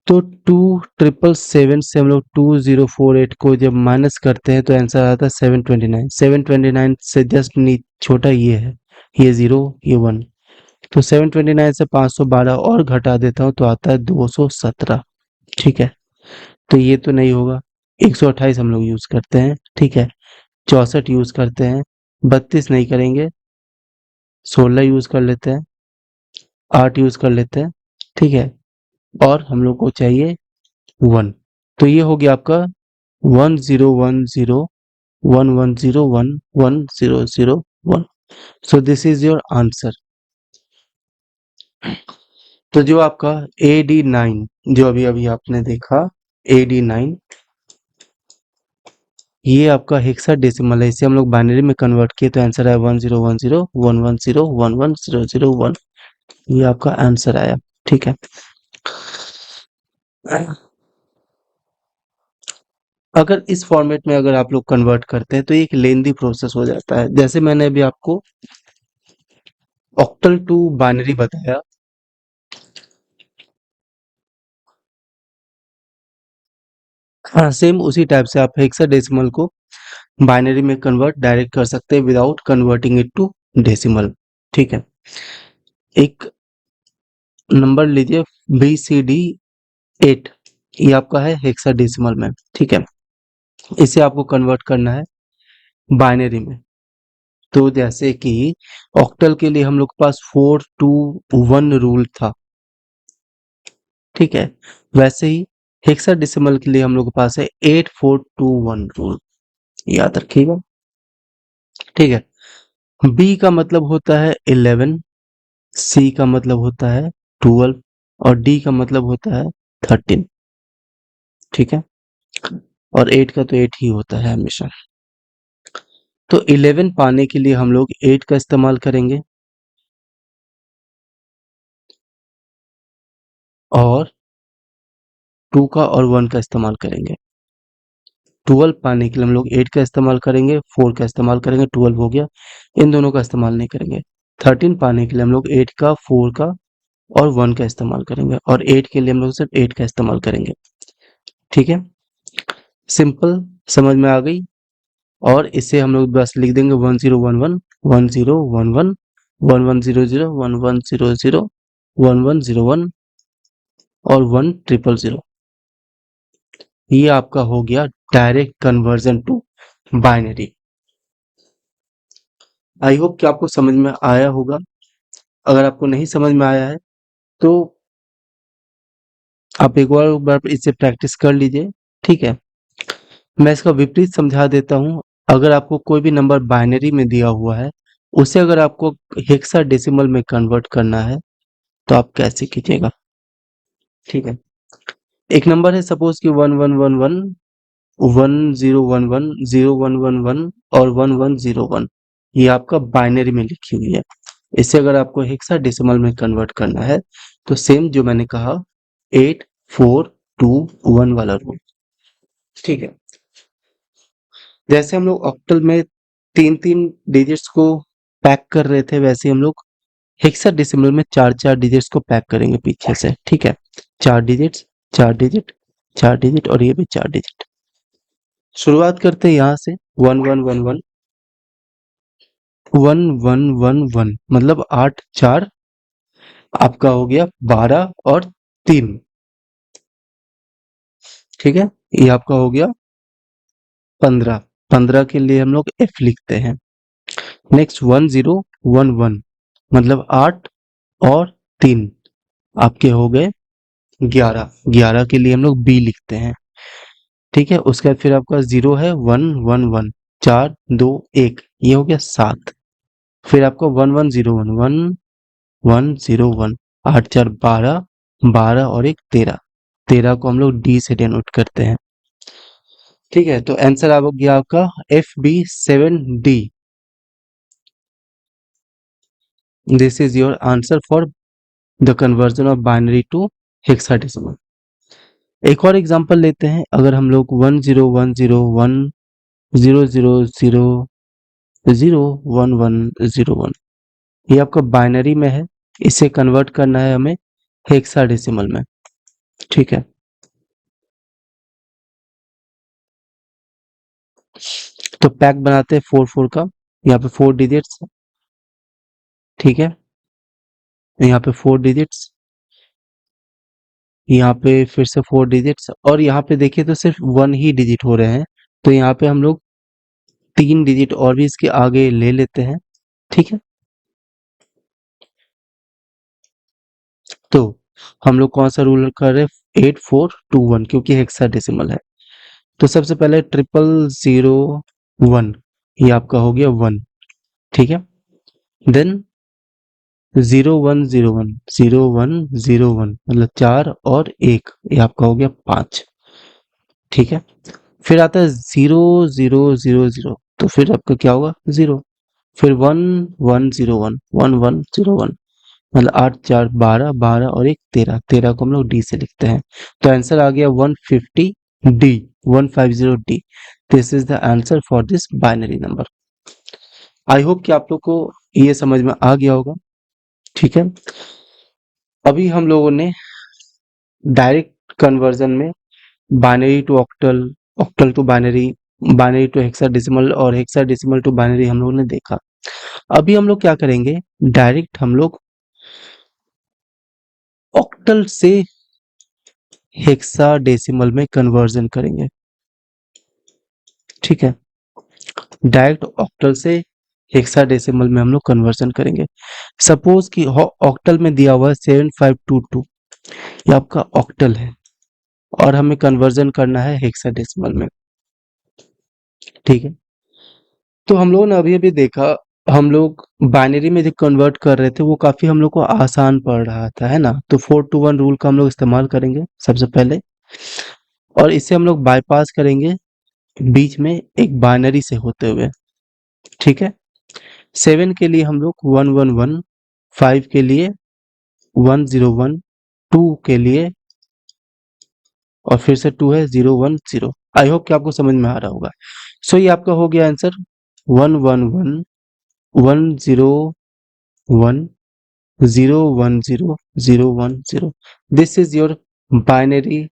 तो 2777 से हम लोग 2048 को जब माइनस करते हैं तो आंसर आता है 729। 729 से जस्ट छोटा ये है, ये 0 ये 1। तो 729 से 512 और घटा देता हूँ तो आता है 217, ठीक है। तो ये तो नहीं होगा। 128 हम लोग यूज करते हैं, ठीक है। 64 यूज करते हैं, 32 नहीं करेंगे, 16 यूज कर लेते हैं, 8 यूज कर लेते हैं, ठीक है। और हम लोग को चाहिए 1। तो ये हो गया आपका 1010 1101 1001। सो दिस इज योर आंसर। तो जो आपका AD9 जो अभी अभी आपने देखा, AD9 ये आपका हेक्साडेसिमल है। इसे हम लोग बाइनरी में कन्वर्ट किए तो आंसर आया 1010 1101100001। ये आपका आंसर आया, ठीक है। अगर इस फॉर्मेट में अगर आप लोग कन्वर्ट करते हैं तो एक लेंदी प्रोसेस हो जाता है। जैसे मैंने अभी आपको ऑक्टल टू बाइनरी बताया। हाँ, सेम उसी टाइप से आप हेक्साडेसिमल को बाइनरी में कन्वर्ट डायरेक्ट कर सकते हैं without converting it to decimal. ठीक है, एक नंबर लीजिए BCD8, ये आपका है हेक्साडेसिमल में। ठीक है, इसे आपको कन्वर्ट करना है बाइनरी में। तो जैसे कि ऑक्टल के लिए हम लोग के पास 4 to 1 रूल था, ठीक है, वैसे ही हेक्साडेसिमल के लिए हम लोग के पास है 8421 रूल, याद रखिएगा। ठीक है, बी का मतलब होता है 11, सी का मतलब होता है 12 और डी का मतलब होता है 13। ठीक है, और 8 का तो 8 ही होता है हमेशा। तो 11 पाने के लिए हम लोग 8 का इस्तेमाल करेंगे और 2 का और 1 का इस्तेमाल करेंगे। 12 पाने के लिए हम लोग 8 का इस्तेमाल करेंगे, 4 का इस्तेमाल करेंगे, 12 हो गया, इन दोनों का इस्तेमाल नहीं करेंगे। 13 पाने के लिए हम लोग 8 का, 4 का और 1 का इस्तेमाल करेंगे और 8 के लिए हम लोग सिर्फ 8 का इस्तेमाल करेंगे। ठीक है, सिंपल, समझ में आ गई। और इसे हम लोग बस लिख देंगे 1011 1011 1100 1100 1101 और 1000। ये आपका हो गया direct conversion to binary. I hope कि आपको समझ में आया होगा। अगर आपको नहीं समझ में आया है तो आप एक बार इसे प्रैक्टिस कर लीजिए। ठीक है, मैं इसका विपरीत समझा देता हूँ। अगर आपको कोई भी नंबर बाइनरी में दिया हुआ है, उसे अगर आपको हेक्साडेसिमल में कन्वर्ट करना है तो आप कैसे कीजिएगा। ठीक है, एक नंबर है सपोज कि 1111 1011 0111 और 1101, ये आपका बाइनरी में लिखी हुई है। इसे अगर आपको हेक्साडेसिमल में कन्वर्ट करना है तो सेम जो मैंने कहा 8421 वाला रूल। ठीक है, जैसे हम लोग ऑक्टल में 3-3 डिजिट्स को पैक कर रहे थे, वैसे हम लोग हेक्साडेसिमल में 4-4 डिजिट्स को पैक करेंगे पीछे से। ठीक है, 4 डिजिट्स, 4 डिजिट, 4 डिजिट और ये भी 4 डिजिट। शुरुआत करते हैं यहाँ से 1111 1111 मतलब 8 4 आपका हो गया 12 और 3। ठीक है, ये आपका हो गया 15। 15 के लिए हम लोग F लिखते हैं। नेक्स्ट 1011 मतलब 8 और 3 आपके हो गए 11। 11 के लिए हम लोग B लिखते हैं। ठीक है, उसके बाद फिर आपका 0 है 111 4 2 1, ये हो गया 7। फिर आपका 1101 1101 8 4 12 12 और एक 13। 13 को हम लोग D से डिनोट करते हैं। ठीक है, तो आंसर आ गया आपका FB7D। This is your answer for the conversion of binary to hexadecimal. एक और एग्जांपल लेते हैं। अगर हम लोग 101010000101, ये आपका बाइनरी में है, इसे कन्वर्ट करना है हमें हेक्साडेसिमल में। ठीक है, तो पैक बनाते हैं 4 4 का। यहाँ पे 4 डिजिट्स, ठीक है, यहाँ पे 4 डिजिट्स, यहाँ पे फिर से 4 डिजिट्स और यहाँ पे देखिए तो सिर्फ 1 ही डिजिट हो रहे हैं। तो यहाँ पे हम लोग 3 डिजिट और भी इसके आगे ले लेते हैं। ठीक है, तो हम लोग कौन सा रूल कर रहे हैं 8421 क्योंकि हेक्साडेसिमल है। तो सबसे पहले 0001, ये आपका हो गया 1। ठीक है, देन 0101 मतलब 4 और 1, ये आपका हो गया 5। ठीक है, फिर आता है 0000, तो फिर आपका क्या होगा 0। फिर 1101 मतलब 8 4 12 12 और एक 13। 13 को हम लोग डी से लिखते हैं। तो आंसर आ गया 150D, 150D। This is the answer for this binary number. I hope कि आप लोग को ये समझ में आ गया होगा। ठीक है। अभी हम लोगों ने डायरेक्ट कन्वर्जन में binary to octal, octal to binary, binary to hexadecimal और हेक्साडेसिमल टू बाइनरी हम लोगों ने देखा। अभी हम लोग क्या करेंगे, डायरेक्ट हम लोग ऑक्टल से हेक्साडेसिमल में कन्वर्जन करेंगे। ठीक है, डायरेक्ट ऑक्टल से हेक्साडेसिमल में हम लोग कन्वर्जन करेंगे। सपोज कि ऑक्टल में दिया हुआ है 7522, ये आपका ऑक्टल है और हमें कन्वर्जन करना है हेक्साडेसिमल में। ठीक है, तो हम लोगों ने अभी अभी देखा, हम लोग बाइनरी में जो कन्वर्ट कर रहे थे वो काफी हम लोग को आसान पड़ रहा था, है ना। तो 4 to 1 रूल का हम लोग इस्तेमाल करेंगे सबसे पहले, और इसे हम लोग बाईपास करेंगे बीच में एक बाइनरी से होते हुए। ठीक है, 7 के लिए हम लोग 111, 5 के लिए 101, 2 के लिए और फिर से 2 है 010। आई होप कि आपको समझ में आ रहा होगा। सो ये आपका हो गया answer 111, 101, 010, 010। This is your binary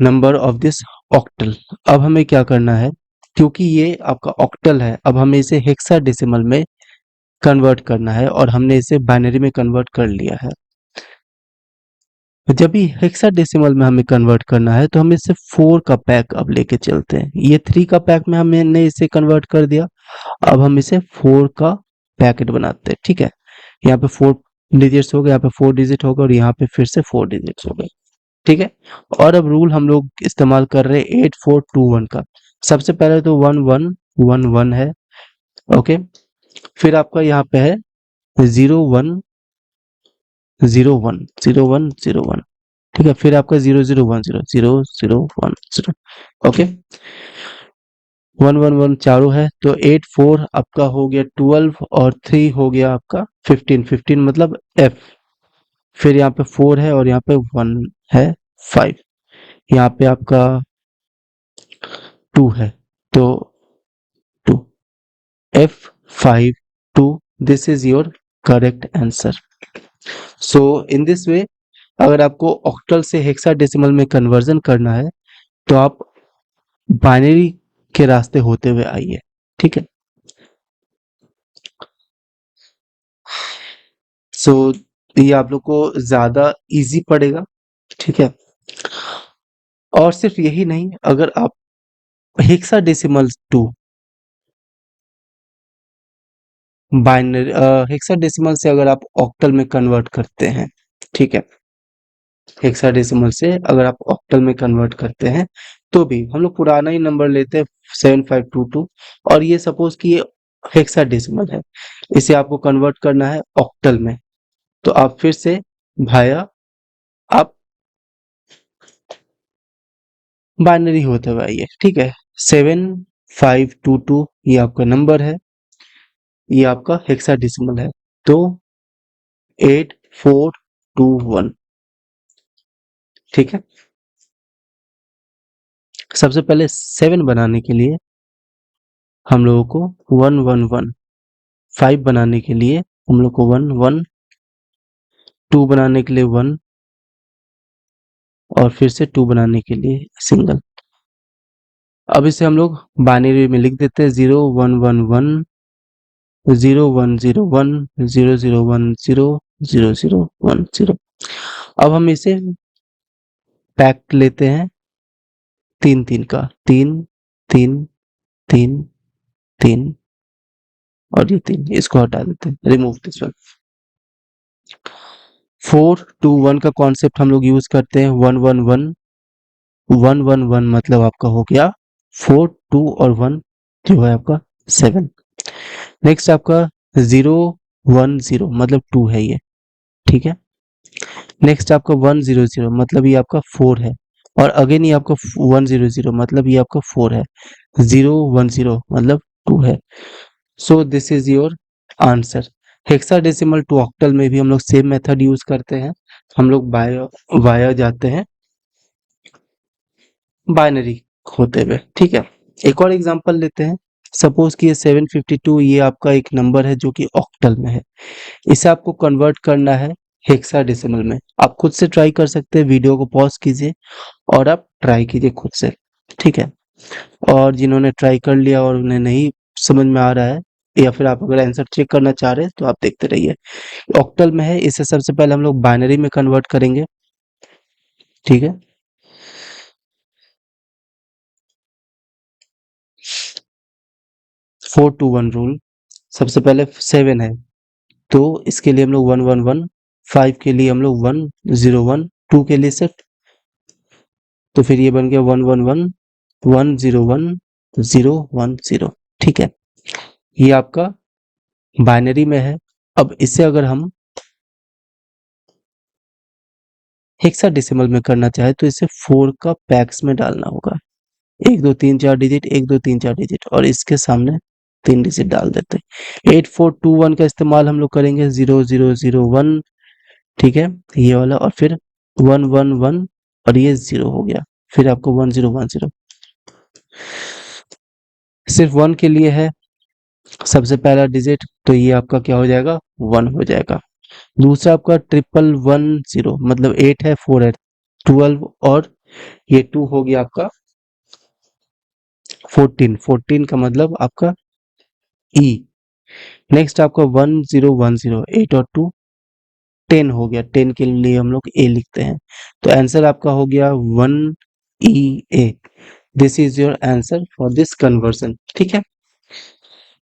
number of this octal. अब हमें क्या करना है, क्योंकि ये आपका ऑक्टल है, अब हमें इसे हेक्साडेसिमल में कन्वर्ट करना है और हमने इसे बाइनरी में कन्वर्ट कर लिया है। जब भी हेक्साडेसिमल में हमें कन्वर्ट करना है तो हम इसे 4 का पैक अब लेके चलते हैं। ये 3 का पैक में हमने इसे कन्वर्ट कर दिया, अब हम इसे 4 का पैकेट बनाते हैं। ठीक है, यहाँ पे 4 डिजिट्स हो गए, यहाँ पे 4 डिजिट होगा और यहाँ पे फिर से 4 डिजिट्स हो गए। ठीक है, और अब रूल हम लोग इस्तेमाल कर रहे हैं 8421 का। सबसे पहले तो 1111 है, ओके। फिर आपका यहाँ पे है 0101, ठीक है। फिर आपका 0010, ओके। 111 चारों है तो 84 आपका हो गया 12 और 3 हो गया आपका 15, 15 मतलब F। फिर यहाँ पे 4 है और यहाँ पे 1 है 5, यहाँ पे आपका 2 है तो 2, F52, this is your correct answer. So in this way, अगर आपको ऑक्टल से हेक्साडेसिमल में कन्वर्जन करना है तो आप बाइनरी के रास्ते होते हुए आइए। ठीक है, सो ये आप लोग को ज्यादा इजी पड़ेगा। ठीक है, और सिर्फ यही नहीं, अगर आप हेक्साडेसिमल टू बाइनरी हेक्साडेसिमल से अगर आप ऑक्टल में कन्वर्ट करते हैं, ठीक है, हेक्साडेसिमल से अगर आप ऑक्टल में कन्वर्ट करते हैं तो भी हम लोग पुराना ही नंबर लेते हैं 7522, और ये सपोज कि ये हेक्साडेसिमल है, इसे आपको कन्वर्ट करना है ऑक्टल में, तो आप फिर से भाया आप बाइनरी होते हुए आइए। ठीक है, 7522 ये आपका नंबर है, ये आपका हेक्साडेसिमल है, तो 8421। ठीक है, सबसे पहले 7 बनाने के लिए हम लोगों को 111, 5 बनाने के लिए हम लोग को 1, 2 बनाने के लिए 1 और फिर से 2 बनाने के लिए सिंगल। अब इसे हम लोग बाइनरी में लिख देते हैं 0111, 0101, 0010, 0010। अब हम इसे पैक लेते हैं 3 3 का, 3 3 3 3 और ये 3, इसको हटा देते हैं, रिमूव दिस वन। 4 to 1 का कॉन्सेप्ट हम लोग यूज करते हैं। 111, 111 मतलब आपका हो गया 4, 2 और 1 जो है आपका 7। नेक्स्ट आपका 010 मतलब 2 है ये। ठीक है, नेक्स्ट आपका 100 मतलब ये आपका 4 है, और अगेन ये आपका 100 मतलब ये आपका 4 है, 010 मतलब 2 है। So this is your answer. Hexadecimal to octal में भी हम लोग सेम मेथड यूज करते हैं, हम लोग वाया जाते हैं बाइनरी होते हुए। ठीक है, एक और एग्जांपल लेते हैं। सपोज कि ये 752 ये आपका एक नंबर है जो कि ऑक्टल में है। इसे आपको कन्वर्ट करना है हेक्साडेसिमल में। आप खुद से ट्राई कर सकते हैं, वीडियो को पॉज कीजिए और आप ट्राई कीजिए खुद से, ठीक है। और जिन्होंने ट्राई कर लिया और उन्हें नहीं समझ में आ रहा है, या फिर आप अगर आंसर चेक करना चाह रहे हैं तो आप देखते रहिए। ऑक्टल में है, इसे सबसे पहले हम लोग बाइनरी में कन्वर्ट करेंगे, ठीक है। 4 to 1 रूल। सबसे पहले 7 है तो इसके लिए हम लोग 111, 5 के लिए हम लोग 101, 2 के लिए सेट, तो फिर ये बन गया 111 101 010, ठीक है। ये आपका बाइनरी में है। अब इसे अगर हम हेक्साडेसिमल में करना चाहे तो इसे 4 का पैक्स में डालना होगा। 1 2 3 4 डिजिट, 1 2 3 4 डिजिट, और इसके सामने 3 डिजिट डाल देते हैं। 8421 का इस्तेमाल हम लोग करेंगे 0001, ठीक है, ये वाला, और फिर 111 और ये 0 हो गया, फिर आपको 1010 सिर्फ 1 के लिए है। सबसे पहला डिजिट तो ये आपका क्या हो जाएगा, 1 हो जाएगा। दूसरा आपका 1110, मतलब 8 है, 4 है, 12, और ये 2 हो गया आपका 14, 14 का मतलब आपका ई। नेक्स्ट आपका 1010, 8 और 2 10 हो गया, 10 के लिए हम लोग ए लिखते हैं, तो आंसर आपका हो गया 1 A. This is your answer for this conversion, ठीक है।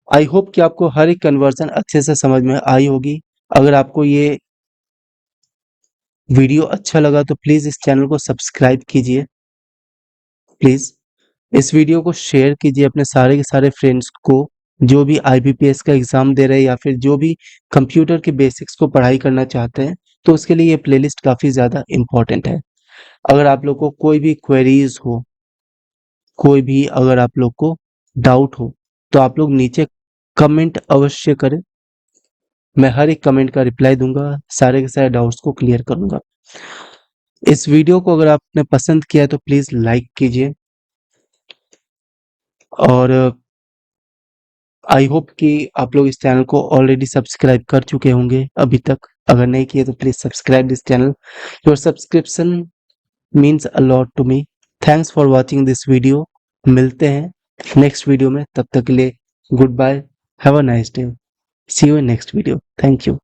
आई होप कि आपको हर एक कन्वर्सन अच्छे से समझ में आई होगी। अगर आपको ये वीडियो अच्छा लगा तो प्लीज इस चैनल को सब्सक्राइब कीजिए, प्लीज इस वीडियो को शेयर कीजिए अपने सारे के सारे फ्रेंड्स को, जो भी आईबीपीएस का एग्जाम दे रहे हैं या फिर जो भी कंप्यूटर के बेसिक्स को पढ़ाई करना चाहते हैं, तो उसके लिए ये प्लेलिस्ट काफी ज्यादा इम्पोर्टेंट है। अगर आप लोग को कोई भी क्वेरीज हो, कोई भी अगर आप लोग को डाउट हो, तो आप लोग नीचे कमेंट अवश्य करें। मैं हर एक कमेंट का रिप्लाई दूंगा, सारे के सारे डाउट्स को क्लियर करूंगा। इस वीडियो को अगर आपने पसंद किया है तो प्लीज लाइक कीजिए, और आई होप कि आप लोग इस चैनल को ऑलरेडी सब्सक्राइब कर चुके होंगे अभी तक। अगर नहीं किए तो please subscribe this channel. Your subscription means a lot to me. Thanks for watching this video. मिलते हैं नेक्स्ट वीडियो में, तब तक के लिए goodbye, have a nice day, see you in next video, thank you.